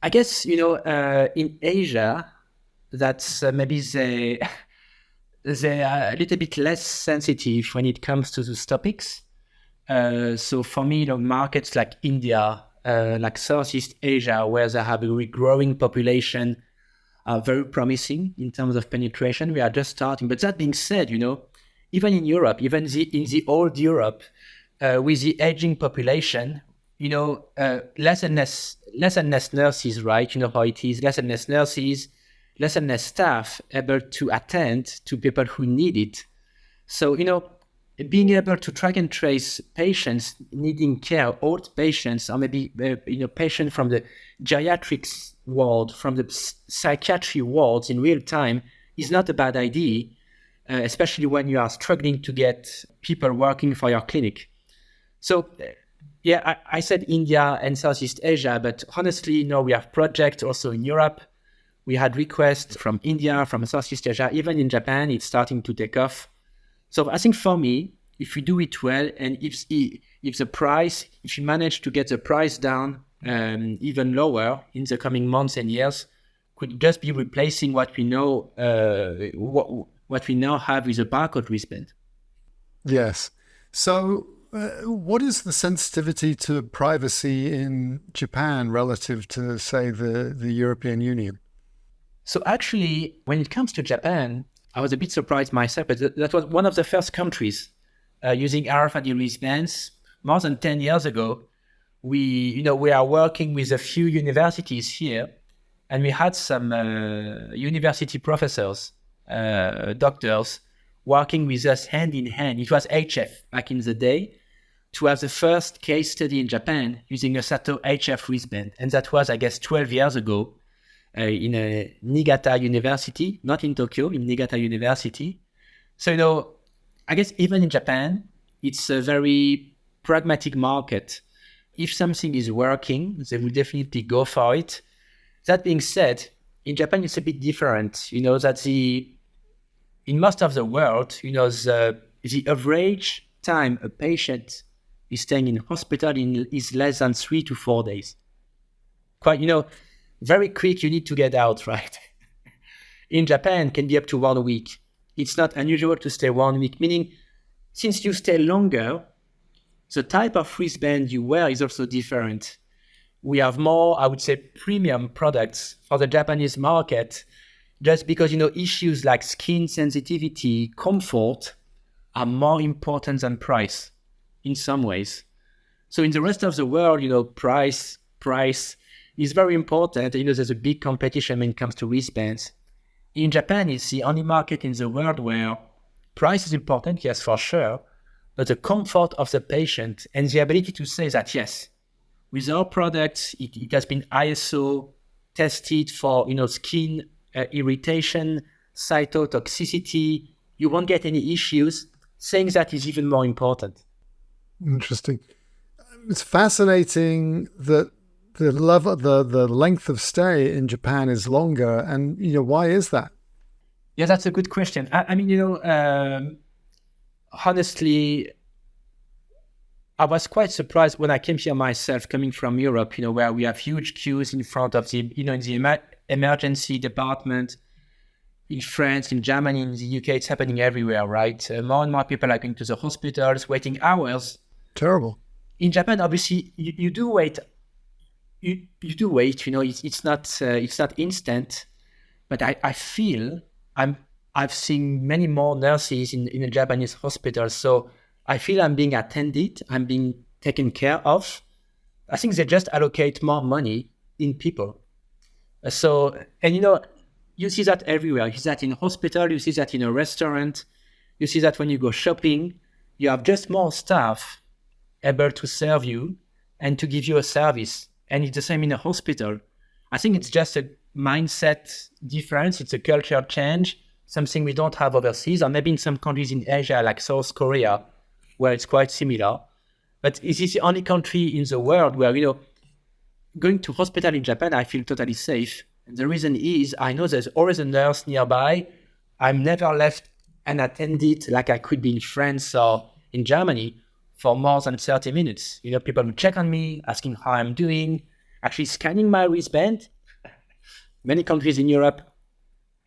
I guess, in Asia, that's maybe they are a little bit less sensitive when it comes to those topics. So for me, markets like India, like Southeast Asia, where they have a growing population, are very promising in terms of penetration. We are just starting. But that being said, even in Europe, even in the old Europe, with the aging population, less and less nurses, right? You know how it is, less and less nurses, less and less staff able to attend to people who need it. So, being able to track and trace patients needing care, old patients, or maybe, patients from the geriatrics world, from the psychiatry world in real time is not a bad idea, especially when you are struggling to get people working for your clinic. So, I said India and Southeast Asia, but honestly, we have projects also in Europe. We had requests from India, from Southeast Asia, even in Japan, it's starting to take off. So I think for me, if we do it well, and if you manage to get the price down even lower in the coming months and years, could just be replacing what we know, what we now have with a barcode wristband. Yes. So what is the sensitivity to privacy in Japan relative to, say, the European Union? So actually, when it comes to Japan, I was a bit surprised myself, but that was one of the first countries using RFID wristbands. More than 10 years ago, we are working with a few universities here, and we had some university professors, doctors, working with us hand in hand. It was HF back in the day, to have the first case study in Japan using a SATO HF wristband. And that was, I guess, 12 years ago in Niigata University, not in Tokyo, in Niigata University. So, I guess even in Japan, it's a very pragmatic market. If something is working, they will definitely go for it. That being said, in Japan, it's a bit different. That in most of the world, the average time a patient is staying in hospital is less than 3 to 4 days. Quite, very quick, you need to get out, right? In Japan, can be up to 1 week. It's not unusual to stay 1 week, meaning since you stay longer, the type of wristband you wear is also different. We have more, I would say, premium products for the Japanese market, just because, issues like skin sensitivity, comfort are more important than price in some ways. So in the rest of the world, price is very important. There's a big competition when it comes to wristbands. In Japan, it's the only market in the world where price is important, yes, for sure, but the comfort of the patient and the ability to say that, yes, with our products, it has been ISO tested for, skin irritation, cytotoxicity, you won't get any issues. Saying that is even more important. Interesting. It's fascinating that the length of stay in Japan is longer, and why is that? Yeah, that's a good question. Honestly, I was quite surprised when I came here myself, coming from Europe, where we have huge queues in front of the, in the emergency department. In France, in Germany, in the UK, it's happening everywhere, right? More and more people are going to the hospitals, waiting hours. Terrible. In Japan, obviously, you do wait. You do wait. It's not instant, but I feel I've seen many more nurses in a Japanese hospital, so I feel I'm being attended, I'm being taken care of. I think they just allocate more money in people. You see that everywhere. You see that in a hospital, you see that in a restaurant, you see that when you go shopping, you have just more staff able to serve you and to give you a service. And it's the same in a hospital. I think it's just a mindset difference. It's a culture change, something we don't have overseas, or maybe in some countries in Asia, like South Korea, where it's quite similar. But it is the only country in the world where, going to hospital in Japan, I feel totally safe. And the reason is I know there's always a nurse nearby. I'm never left unattended like I could be in France or in Germany for more than 30 minutes. People will check on me, asking how I'm doing, actually scanning my wristband. Many countries in Europe,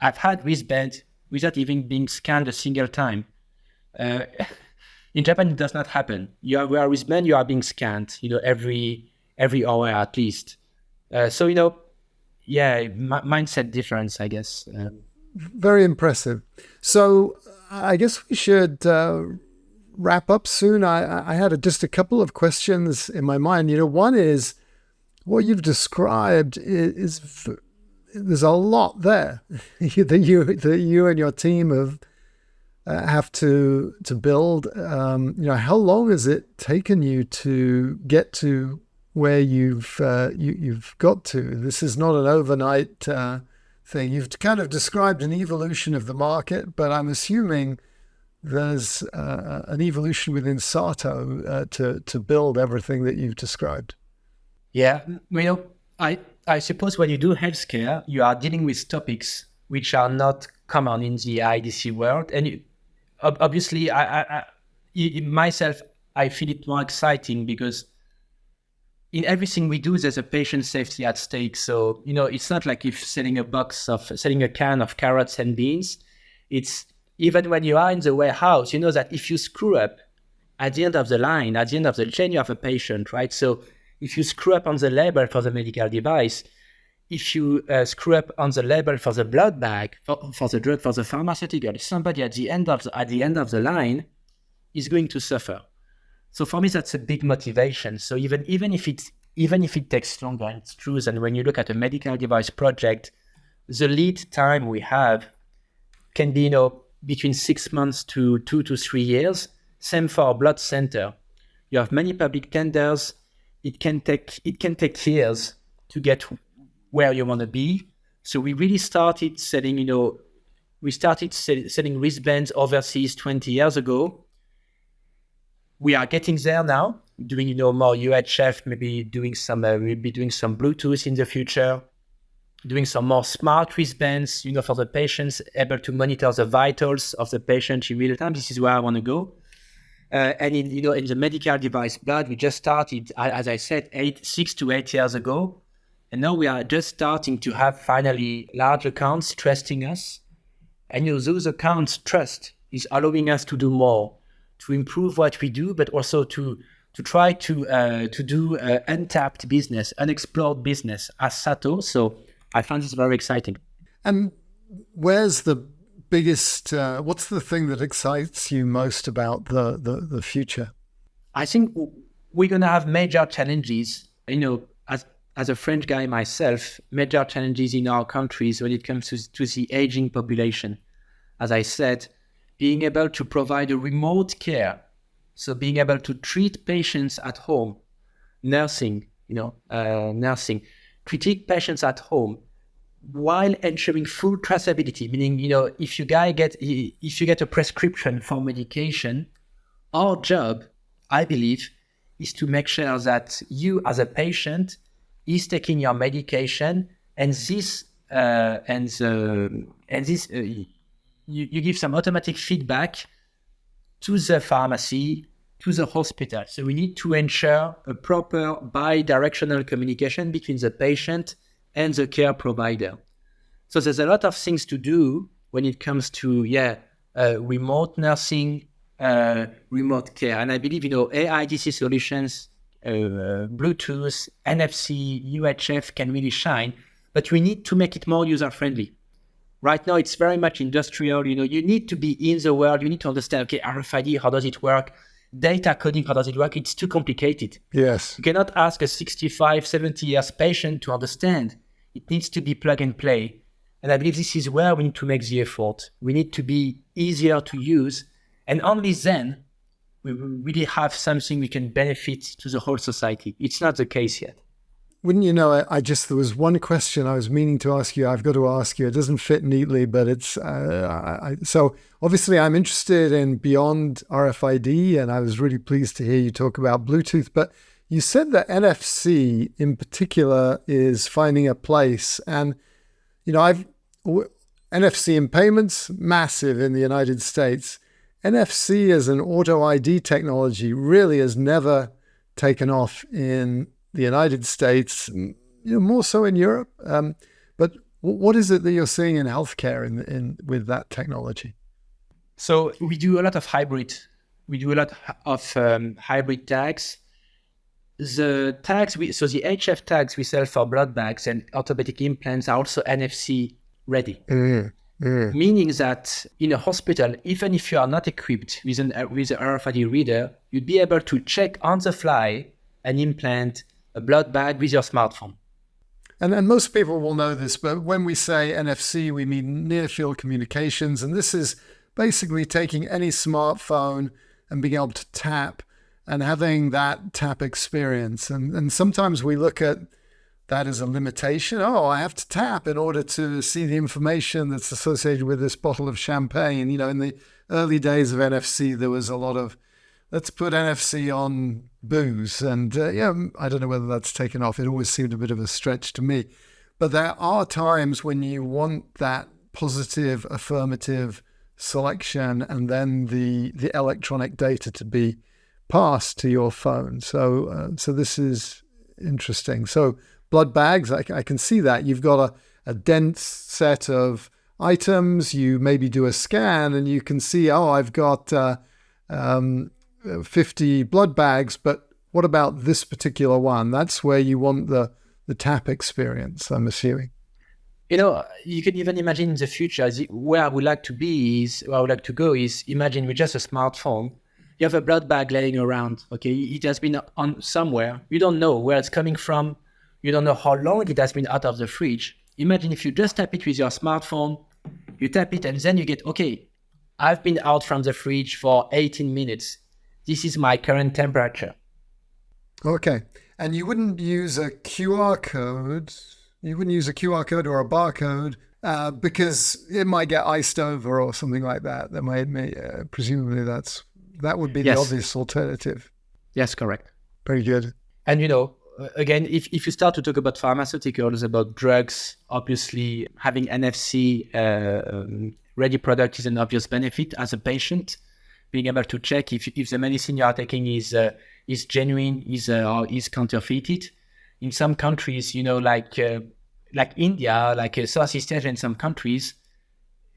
I've had wristband without even being scanned a single time. In Japan, it does not happen. You wear a wristband, you are being scanned, every hour at least. Mindset difference, I guess. Very impressive. So I guess we should wrap up soon. I had just a couple of questions in my mind. One is what you've described is there's a lot there that you and your team have to build. How long has it taken you to get to where you've got to? This is not an overnight thing. You've kind of described an evolution of the market, but I'm assuming there's an evolution within SATO to build everything that you've described. Yeah, I suppose when you do healthcare, you are dealing with topics which are not common in the IDC world, and obviously, I myself feel it more exciting because in everything we do, there's a patient safety at stake. So, it's not like if selling a can of carrots and beans. It's even when you are in the warehouse, that if you screw up at the end of the line, at the end of the chain, you have a patient, right? So if you screw up on the label for the medical device, if you screw up on the label for the blood bag, for the drug, for the pharmaceutical, somebody at the end of the line is going to suffer. So for me, that's a big motivation. So even if it takes longer, and it's true. And when you look at a medical device project, the lead time we have can be between 6 months to 2 to 3 years. Same for a blood center. You have many public tenders. It can take years to get where you want to be. So we really started selling. Selling wristbands overseas 20 years ago. We are getting there now, doing more UHF, maybe doing some Bluetooth in the future, doing some more smart wristbands, for the patients, able to monitor the vitals of the patient in real time. This is where I want to go. And in the medical device blood, we just started, as I said, 6 to 8 years ago. And now we are just starting to have finally large accounts trusting us. And those accounts trust is allowing us to do more, to improve what we do, but also to try to do untapped business, unexplored business as SATO. So I find this very exciting. And where's the biggest, what's the thing that excites you most about the future? I think we're going to have major challenges, as a French guy myself, major challenges in our countries when it comes to the aging population. As I said, being able to provide a remote care, so being able to treat patients at home, nursing, treating patients at home, while ensuring full traceability, meaning, if you get a prescription for medication, our job, I believe, is to make sure that you as a patient is taking your medication, and you give some automatic feedback to the pharmacy, to the hospital. So we need to ensure a proper bi-directional communication between the patient and the care provider. So there's a lot of things to do when it comes to remote nursing, remote care. And I believe, AIDC solutions, Bluetooth, NFC, UHF can really shine, but we need to make it more user-friendly. Right now, it's very much industrial. You need to be in the world. You need to understand, okay, RFID, how does it work? Data coding, how does it work? It's too complicated. Yes. You cannot ask a 65, 70 years patient to understand. It needs to be plug and play. And I believe this is where we need to make the effort. We need to be easier to use. And only then we will really have something we can benefit to the whole society. It's not the case yet. Wouldn't you know, there was one question I was meaning to ask you. I've got to ask you. It doesn't fit neatly, but it's, so obviously I'm interested in beyond RFID, and I was really pleased to hear you talk about Bluetooth, but you said that NFC in particular is finding a place. And, NFC in payments, massive in the United States. NFC as an auto ID technology really has never taken off in the United States, more so in Europe. But what is it that you're seeing in healthcare with that technology? So we do a lot of hybrid. We do a lot of hybrid tags. The tags, the HF tags we sell for blood bags and orthopedic implants are also NFC ready. Meaning that in a hospital, even if you are not equipped with an RFID reader, you'd be able to check on the fly an implant, a blood bag with your smartphone. And most people will know this, but when we say NFC, we mean near-field communications. And this is basically taking any smartphone and being able to tap and having that tap experience. And sometimes we look at that as a limitation. Oh, I have to tap in order to see the information that's associated with this bottle of champagne. In the early days of NFC, there was a lot of, let's put NFC on booze. And I don't know whether that's taken off. It always seemed a bit of a stretch to me. But there are times when you want that positive, affirmative selection and then the electronic data to be passed to your phone. So this is interesting. So blood bags, I can see that. You've got a dense set of items. You maybe do a scan and you can see, I've got 50 blood bags, but what about this particular one? That's where you want the tap experience, I'm assuming. You can even imagine in the future, where I would like to go is imagine with just a smartphone, you have a blood bag laying around, okay? It has been on somewhere. You don't know where it's coming from. You don't know how long it has been out of the fridge. Imagine if you just tap it with your smartphone, you tap it and then you get, okay, I've been out from the fridge for 18 minutes. This is my current temperature. Okay. And you wouldn't use a QR code. You wouldn't use a QR code or a barcode because it might get iced over or something like that. Presumably that's That would be the Yes. obvious alternative. Yes, correct. Very good. And, again, if you start to talk about pharmaceuticals, about drugs, obviously having NFC ready product is an obvious benefit as a patient. Being able to check if the medicine you are taking is genuine, or is counterfeited. In some countries, like India, like Southeast Asia, in some countries,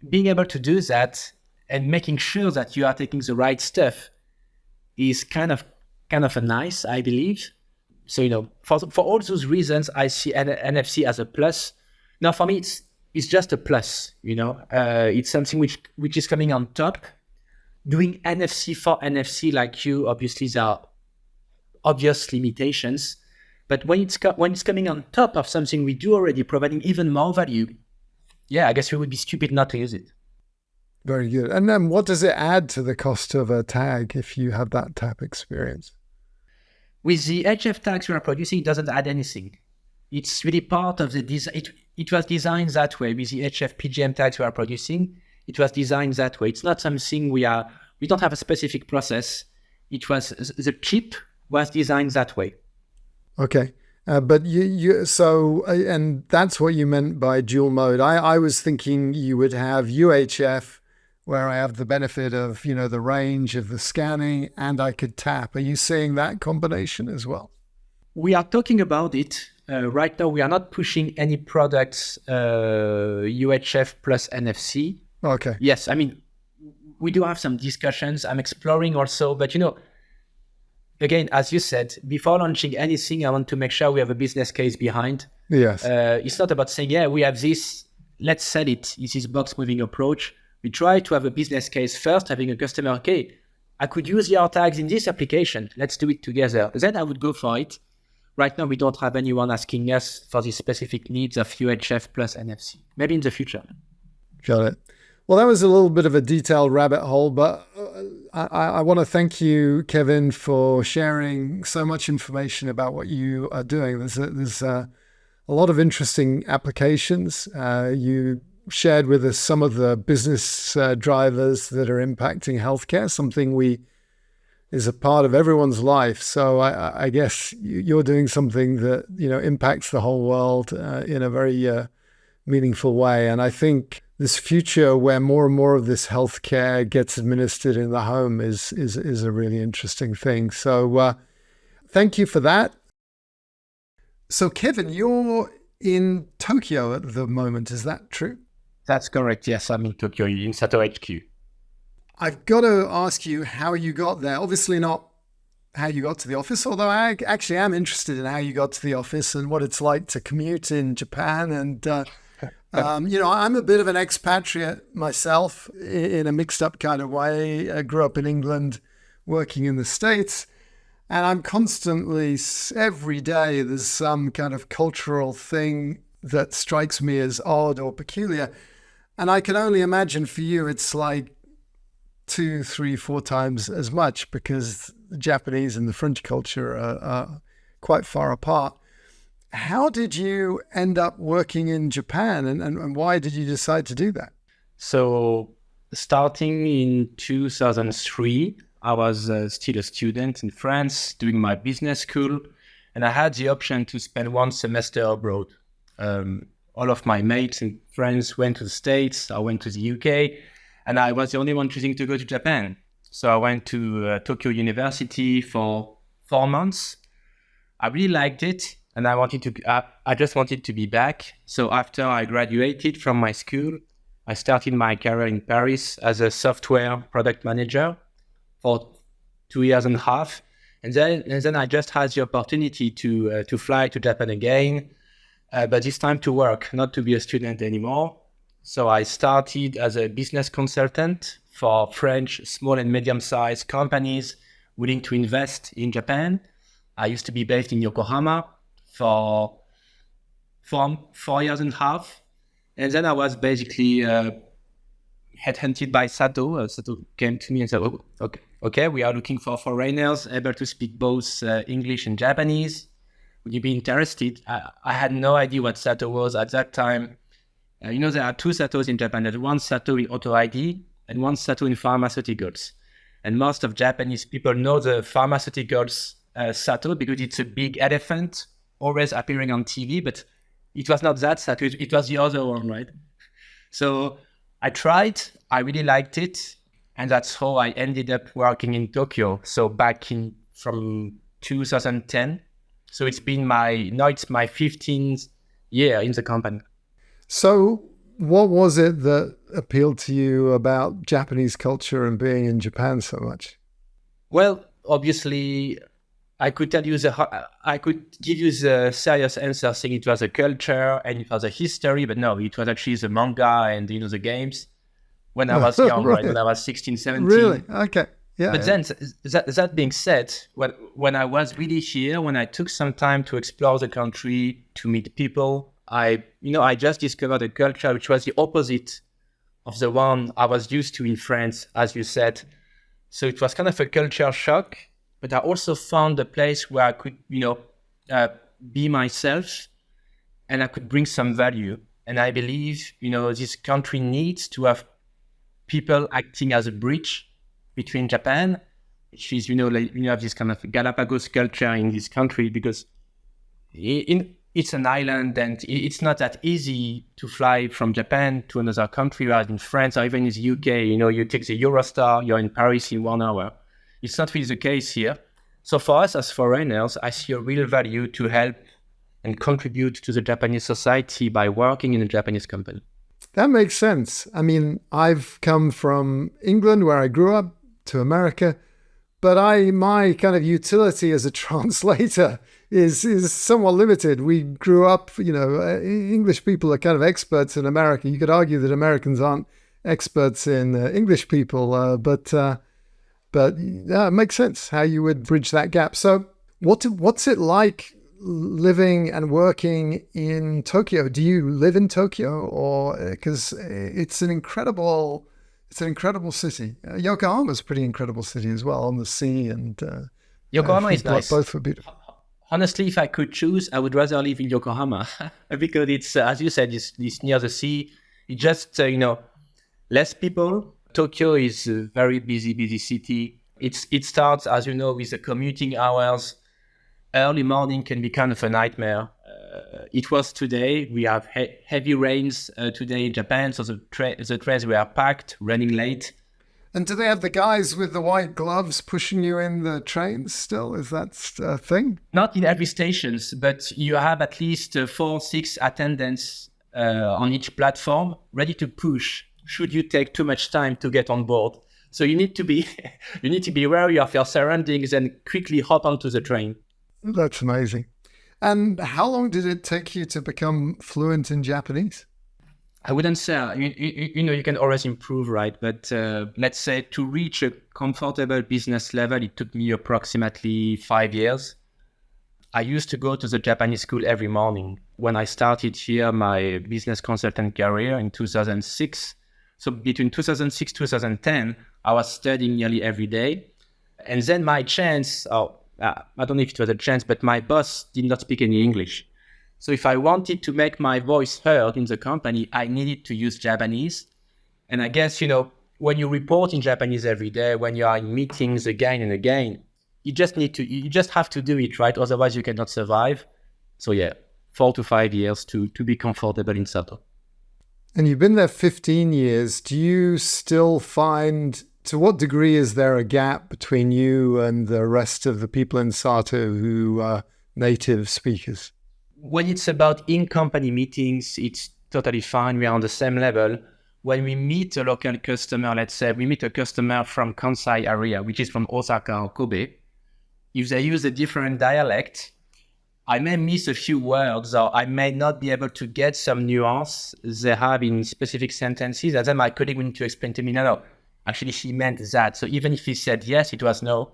being able to do that and making sure that you are taking the right stuff is kind of a nice, I believe. So, for all those reasons, I see NFC as a plus. Now, for me, it's just a plus. It's something which is coming on top. Doing NFC for NFC, like you, obviously there are obvious limitations. But when it's coming on top of something we do already, providing even more value, yeah, I guess we would be stupid not to use it. Very good. And then what does it add to the cost of a tag if you have that type of experience? With the HF tags we are producing, it doesn't add anything. It's really part of the design. It was designed that way. With the HF PGM tags we are producing, it was designed that way. It's not something we don't have a specific process. It was, the chip was designed that way. Okay. But and that's what you meant by dual mode. I was thinking you would have UHF, where I have the benefit of, the range of the scanning, and I could tap. Are you seeing that combination as well? We are talking about it. Right now, we are not pushing any products UHF plus NFC. Okay. Yes, I mean, we do have some discussions. I'm exploring also, but again, as you said, before launching anything, I want to make sure we have a business case behind. Yes. It's not about saying, yeah, we have this, let's sell it. It's this box moving approach. We try to have a business case first, having a customer, okay, I could use your tags in this application. Let's do it together. Then I would go for it. Right now, we don't have anyone asking us for the specific needs of UHF plus NFC. Maybe in the future. Got it. Well, that was a little bit of a detailed rabbit hole, but I want to thank you, Kevin, for sharing so much information about what you are doing. There's a lot of interesting applications. You shared with us some of the business drivers that are impacting healthcare, something is a part of everyone's life. So I guess you're doing something that impacts the whole world in a very meaningful way. And I think this future where more and more of this healthcare gets administered in the home is a really interesting thing. So thank you for that. So Kevin, you're in Tokyo at the moment. Is that true? That's correct. Yes, I'm in Tokyo, in SATO HQ. I've got to ask you how you got there. Obviously not how you got to the office, although I actually am interested in how you got to the office and what it's like to commute in Japan. And, I'm a bit of an expatriate myself in a mixed up kind of way. I grew up in England, working in the States. And I'm constantly, every day, there's some kind of cultural thing that strikes me as odd or peculiar. And I can only imagine for you, it's like 2, 3, 4 times as much, because the Japanese and the French culture are quite far apart. How did you end up working in Japan, and why did you decide to do that? So starting in 2003, I was still a student in France doing my business school, and I had the option to spend 1 semester abroad. All of my mates and friends went to the States, I went to the UK, and I was the only one choosing to go to Japan. So I went to Tokyo University for 4 months. I really liked it, and I just wanted to be back. So after I graduated from my school, I started my career in Paris as a software product manager for 2.5 years. And then I just had the opportunity to fly to Japan again, but this time to work, not to be a student anymore. So I started as a business consultant for French small and medium-sized companies willing to invest in Japan. I used to be based in Yokohama for 4.5 years. And then I was basically headhunted by SATO. SATO came to me and said, okay, we are looking for foreigners able to speak both English and Japanese. Would you be interested? I had no idea what SATO was at that time. There are 2 SATOs in Japan. There's one SATO in auto ID and one SATO in pharmaceuticals. And most of Japanese people know the pharmaceuticals SATO because it's a big elephant always appearing on TV, but it was not that SATO, it was the other one, right? So I tried, I really liked it, and that's how I ended up working in Tokyo. So from 2010. So it's my 15th year in the company. So what was it that appealed to you about Japanese culture and being in Japan so much? Well, obviously, I could give you the serious answer saying it was a culture and it was a history, but no, it was actually the manga and the games when I was young, right? When I was 16, 17. Really? Okay. Yeah. But then that being said, when I was really here, when I took some time to explore the country, to meet people, I just discovered a culture which was the opposite of the one I was used to in France, as you said. So it was kind of a culture shock, but I also found a place where I could, be myself and I could bring some value. And I believe, this country needs to have people acting as a bridge between Japan, which is, you have this kind of Galapagos culture in this country because it's an island and it's not that easy to fly from Japan to another country, whereas in France or even in the UK, you take the Eurostar, you're in Paris in 1 hour. It's not really the case here. So for us as foreigners, I see a real value to help and contribute to the Japanese society by working in a Japanese company. That makes sense. I mean, I've come from England where I grew up to America, but my kind of utility as a translator is somewhat limited. We grew up, English people are kind of experts in America. You could argue that Americans aren't experts in English people, but it makes sense how you would bridge that gap. So what's it like living and working in Tokyo? Do you live in Tokyo, or because it's an incredible city? Yokohama's a pretty incredible city as well, on the sea, and Yokohama is nice. Both were beautiful. Honestly, if I could choose, I would rather live in Yokohama because it's, as you said, it's near the sea. It just, less people. Tokyo is a very busy city. It starts, as you know, with the commuting hours. Early morning can be kind of a nightmare. It was today. We have heavy rains today in Japan, so the trains were packed, running late. And do they have the guys with the white gloves pushing you in the trains still? Is that a thing? Not in every station, but you have at least 4-6 attendants on each platform ready to push should you take too much time to get on board. So you need to be wary of your surroundings and quickly hop onto the train. That's amazing. And how long did it take you to become fluent in Japanese? I wouldn't say, you can always improve, right? But let's say to reach a comfortable business level, it took me approximately 5 years. I used to go to the Japanese school every morning. When I started here, my business consultant career in 2006, so between 2006 2010, I was studying nearly every day. And then my chance, I don't know if it was a chance, but my boss did not speak any English. So if I wanted to make my voice heard in the company, I needed to use Japanese. And I guess, when you report in Japanese every day, when you are in meetings again and again, you just have to do it, right? Otherwise you cannot survive. So 4 to 5 years to be comfortable in SATO. And you've been there 15 years. Do you still find, to what degree is there a gap between you and the rest of the people in SATO who are native speakers? When it's about in-company meetings, it's totally fine. We are on the same level. When we meet a local customer, let's say we meet a customer from Kansai area, which is from Osaka or Kobe, if they use a different dialect, I may miss a few words or I may not be able to get some nuance they have in specific sentences. And then my colleague will need to explain to me, no, actually she meant that. So even if he said yes, it was no.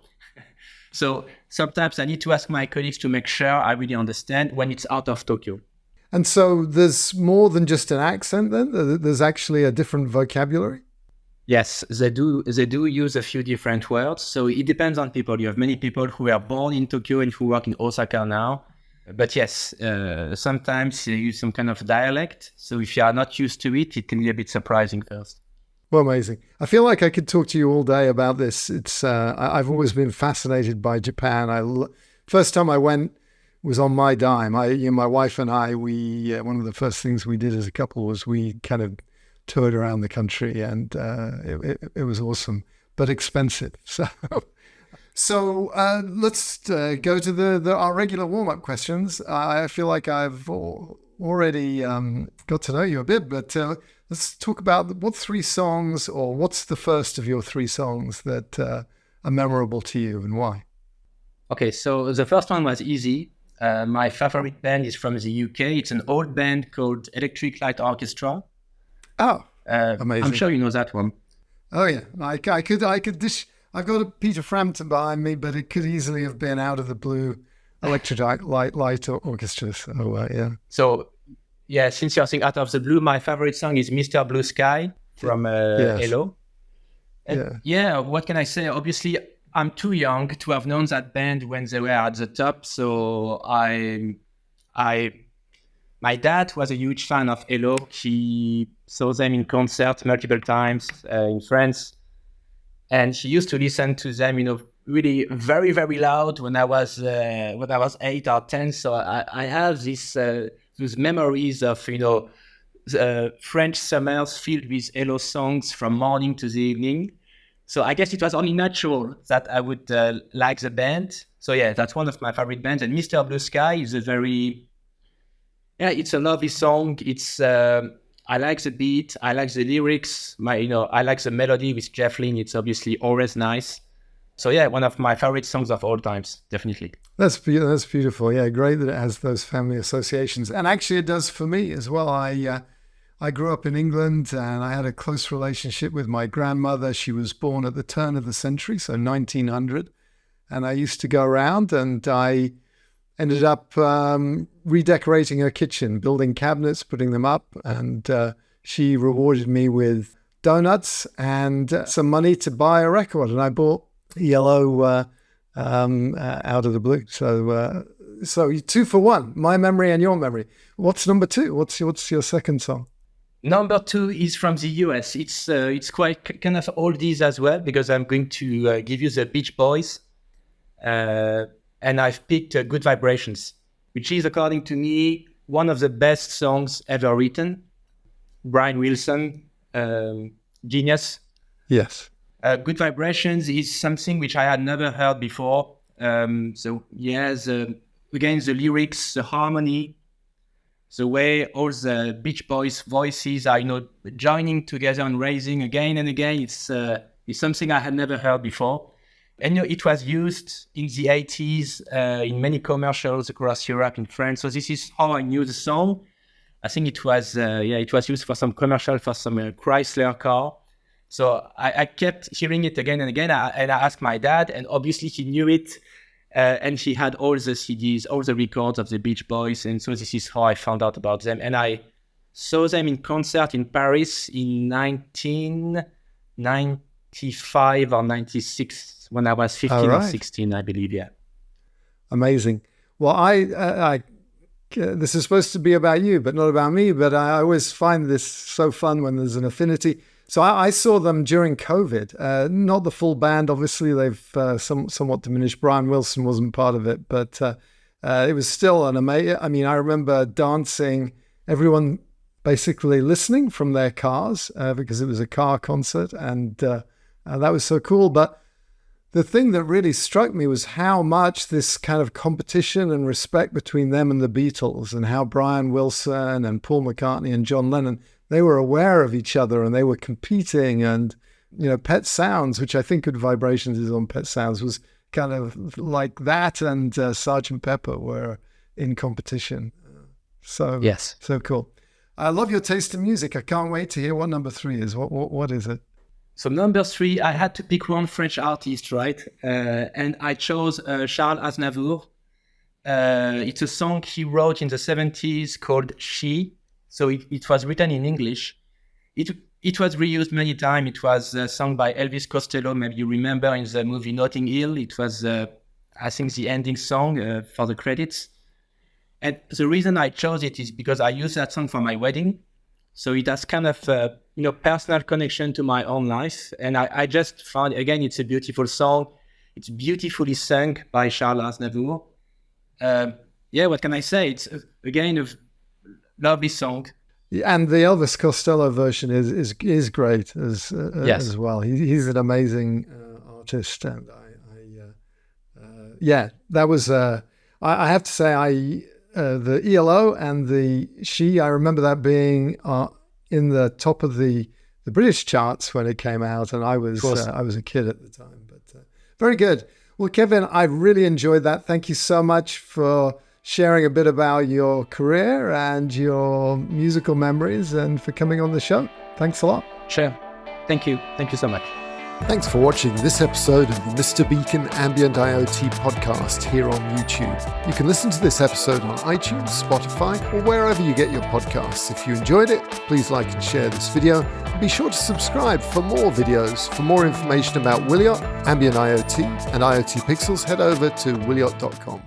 So sometimes I need to ask my colleagues to make sure I really understand when it's out of Tokyo. And so there's more than just an accent then? There's actually a different vocabulary? Yes, they do use a few different words. So it depends on people. You have many people who are born in Tokyo and who work in Osaka now. But yes, sometimes they use some kind of dialect. So if you are not used to it, it can be a bit surprising first. Well, amazing. I feel like I could talk to you all day about this. I've always been fascinated by Japan. First time I went was on my dime. My wife and I, one of the first things we did as a couple was we kind of toured around the country, and it was awesome, but expensive. So let's go to our regular warm-up questions. I feel like I've already got to know you a bit, but let's talk about what three songs, or what's the first of your three songs that are memorable to you and why? Okay, so the first one was easy. My favorite band is from the UK. It's an old band called Electric Light Orchestra. Oh, amazing. I'm sure you know that one. Oh, yeah. I could I've got a Peter Frampton behind me, but it could easily have been Out of the Blue Electric Light Orchestra. So, yeah. So, yeah, since you're saying Out of the Blue, my favorite song is Mr. Blue Sky from Hello. Yeah, what can I say? Obviously, I'm too young to have known that band when they were at the top. So my dad was a huge fan of Hello. He saw them in concert multiple times in France. And he used to listen to them, really very, very loud when I was 8 or 10. So I have those memories of, French summers filled with Hello songs from morning to the evening. So I guess it was only natural that I would like the band. So yeah, that's one of my favorite bands. And Mr. Blue Sky is it's a lovely song. It's I like the beat. I like the lyrics. I like the melody with Jeff Lynne. It's obviously always nice. So yeah, one of my favorite songs of all times, definitely. That's beautiful. Yeah, great that it has those family associations. And actually it does for me as well. I grew up in England and I had a close relationship with my grandmother. She was born at the turn of the century, so 1900. And I used to go around and I ended up redecorating her kitchen, building cabinets, putting them up. And she rewarded me with donuts and some money to buy a record. And I bought Yellow Out of the Blue. So 2 for 1, my memory and your memory. What's number 2? What's your second song? Number 2 is from the US. It's quite kind of oldies as well, because I'm going to give you the Beach Boys. And I've picked Good Vibrations, which is, according to me, one of the best songs ever written. Brian Wilson, genius. Yes. Good Vibrations is something which I had never heard before. Again, the lyrics, the harmony, the way all the Beach Boys voices are, joining together and raising again and again. It's something I had never heard before. And it was used in the 80s in many commercials across Europe, in France. So this is how I knew the song. I think it was used for some commercial for some Chrysler car. So I kept hearing it again and again, and I asked my dad, and obviously he knew it, and he had all the CDs, all the records of the Beach Boys, and so this is how I found out about them. And I saw them in concert in Paris in 1995 or 96, when I was 15 or 16, I believe, yeah. Amazing. Well, I this is supposed to be about you, but not about me, but I always find this so fun when there's an affinity. So I saw them during COVID, not the full band. Obviously, they've somewhat diminished. Brian Wilson wasn't part of it, but it was still an amazing. I mean, I remember dancing, everyone basically listening from their cars because it was a car concert, and that was so cool. But the thing that really struck me was how much this kind of competition and respect between them and the Beatles, and how Brian Wilson and Paul McCartney and John Lennon, they were aware of each other and they were competing. And, Pet Sounds, which I think Good Vibrations is on Pet Sounds, was kind of like that, and Sgt. Pepper were in competition. So, yes. So cool. I love your taste in music. I can't wait to hear what number 3 is. What is it? So number 3, I had to pick one French artist, right? And I chose Charles Aznavour. It's a song he wrote in the 70s called She. So it was written in English. It was reused many times. It was sung by Elvis Costello. Maybe you remember in the movie Notting Hill. It was, I think, the ending song for the credits. And the reason I chose it is because I used that song for my wedding. So it has kind of personal connection to my own life. And I just found, again, it's a beautiful song. It's beautifully sung by Charles Aznavour. What can I say? It's, again, a lovely song. And the Elvis Costello version is great as well. He's an amazing artist, and that was. I have to say, the ELO and the She. I remember that being in the top of the British charts when it came out, and I was a kid at the time. But very good. Well, Kevin, I really enjoyed that. Thank you so much for sharing a bit about your career and your musical memories, and for coming on the show. Thanks a lot. Sure. Thank you. Thank you so much. Thanks for watching this episode of the Mr. Beacon Ambient IoT podcast here on YouTube. You can listen to this episode on iTunes, Spotify, or wherever you get your podcasts. If you enjoyed it, please like and share this video. And be sure to subscribe for more videos. For more information about Wiliot, Ambient IoT, and IoT Pixels, head over to wiliot.com.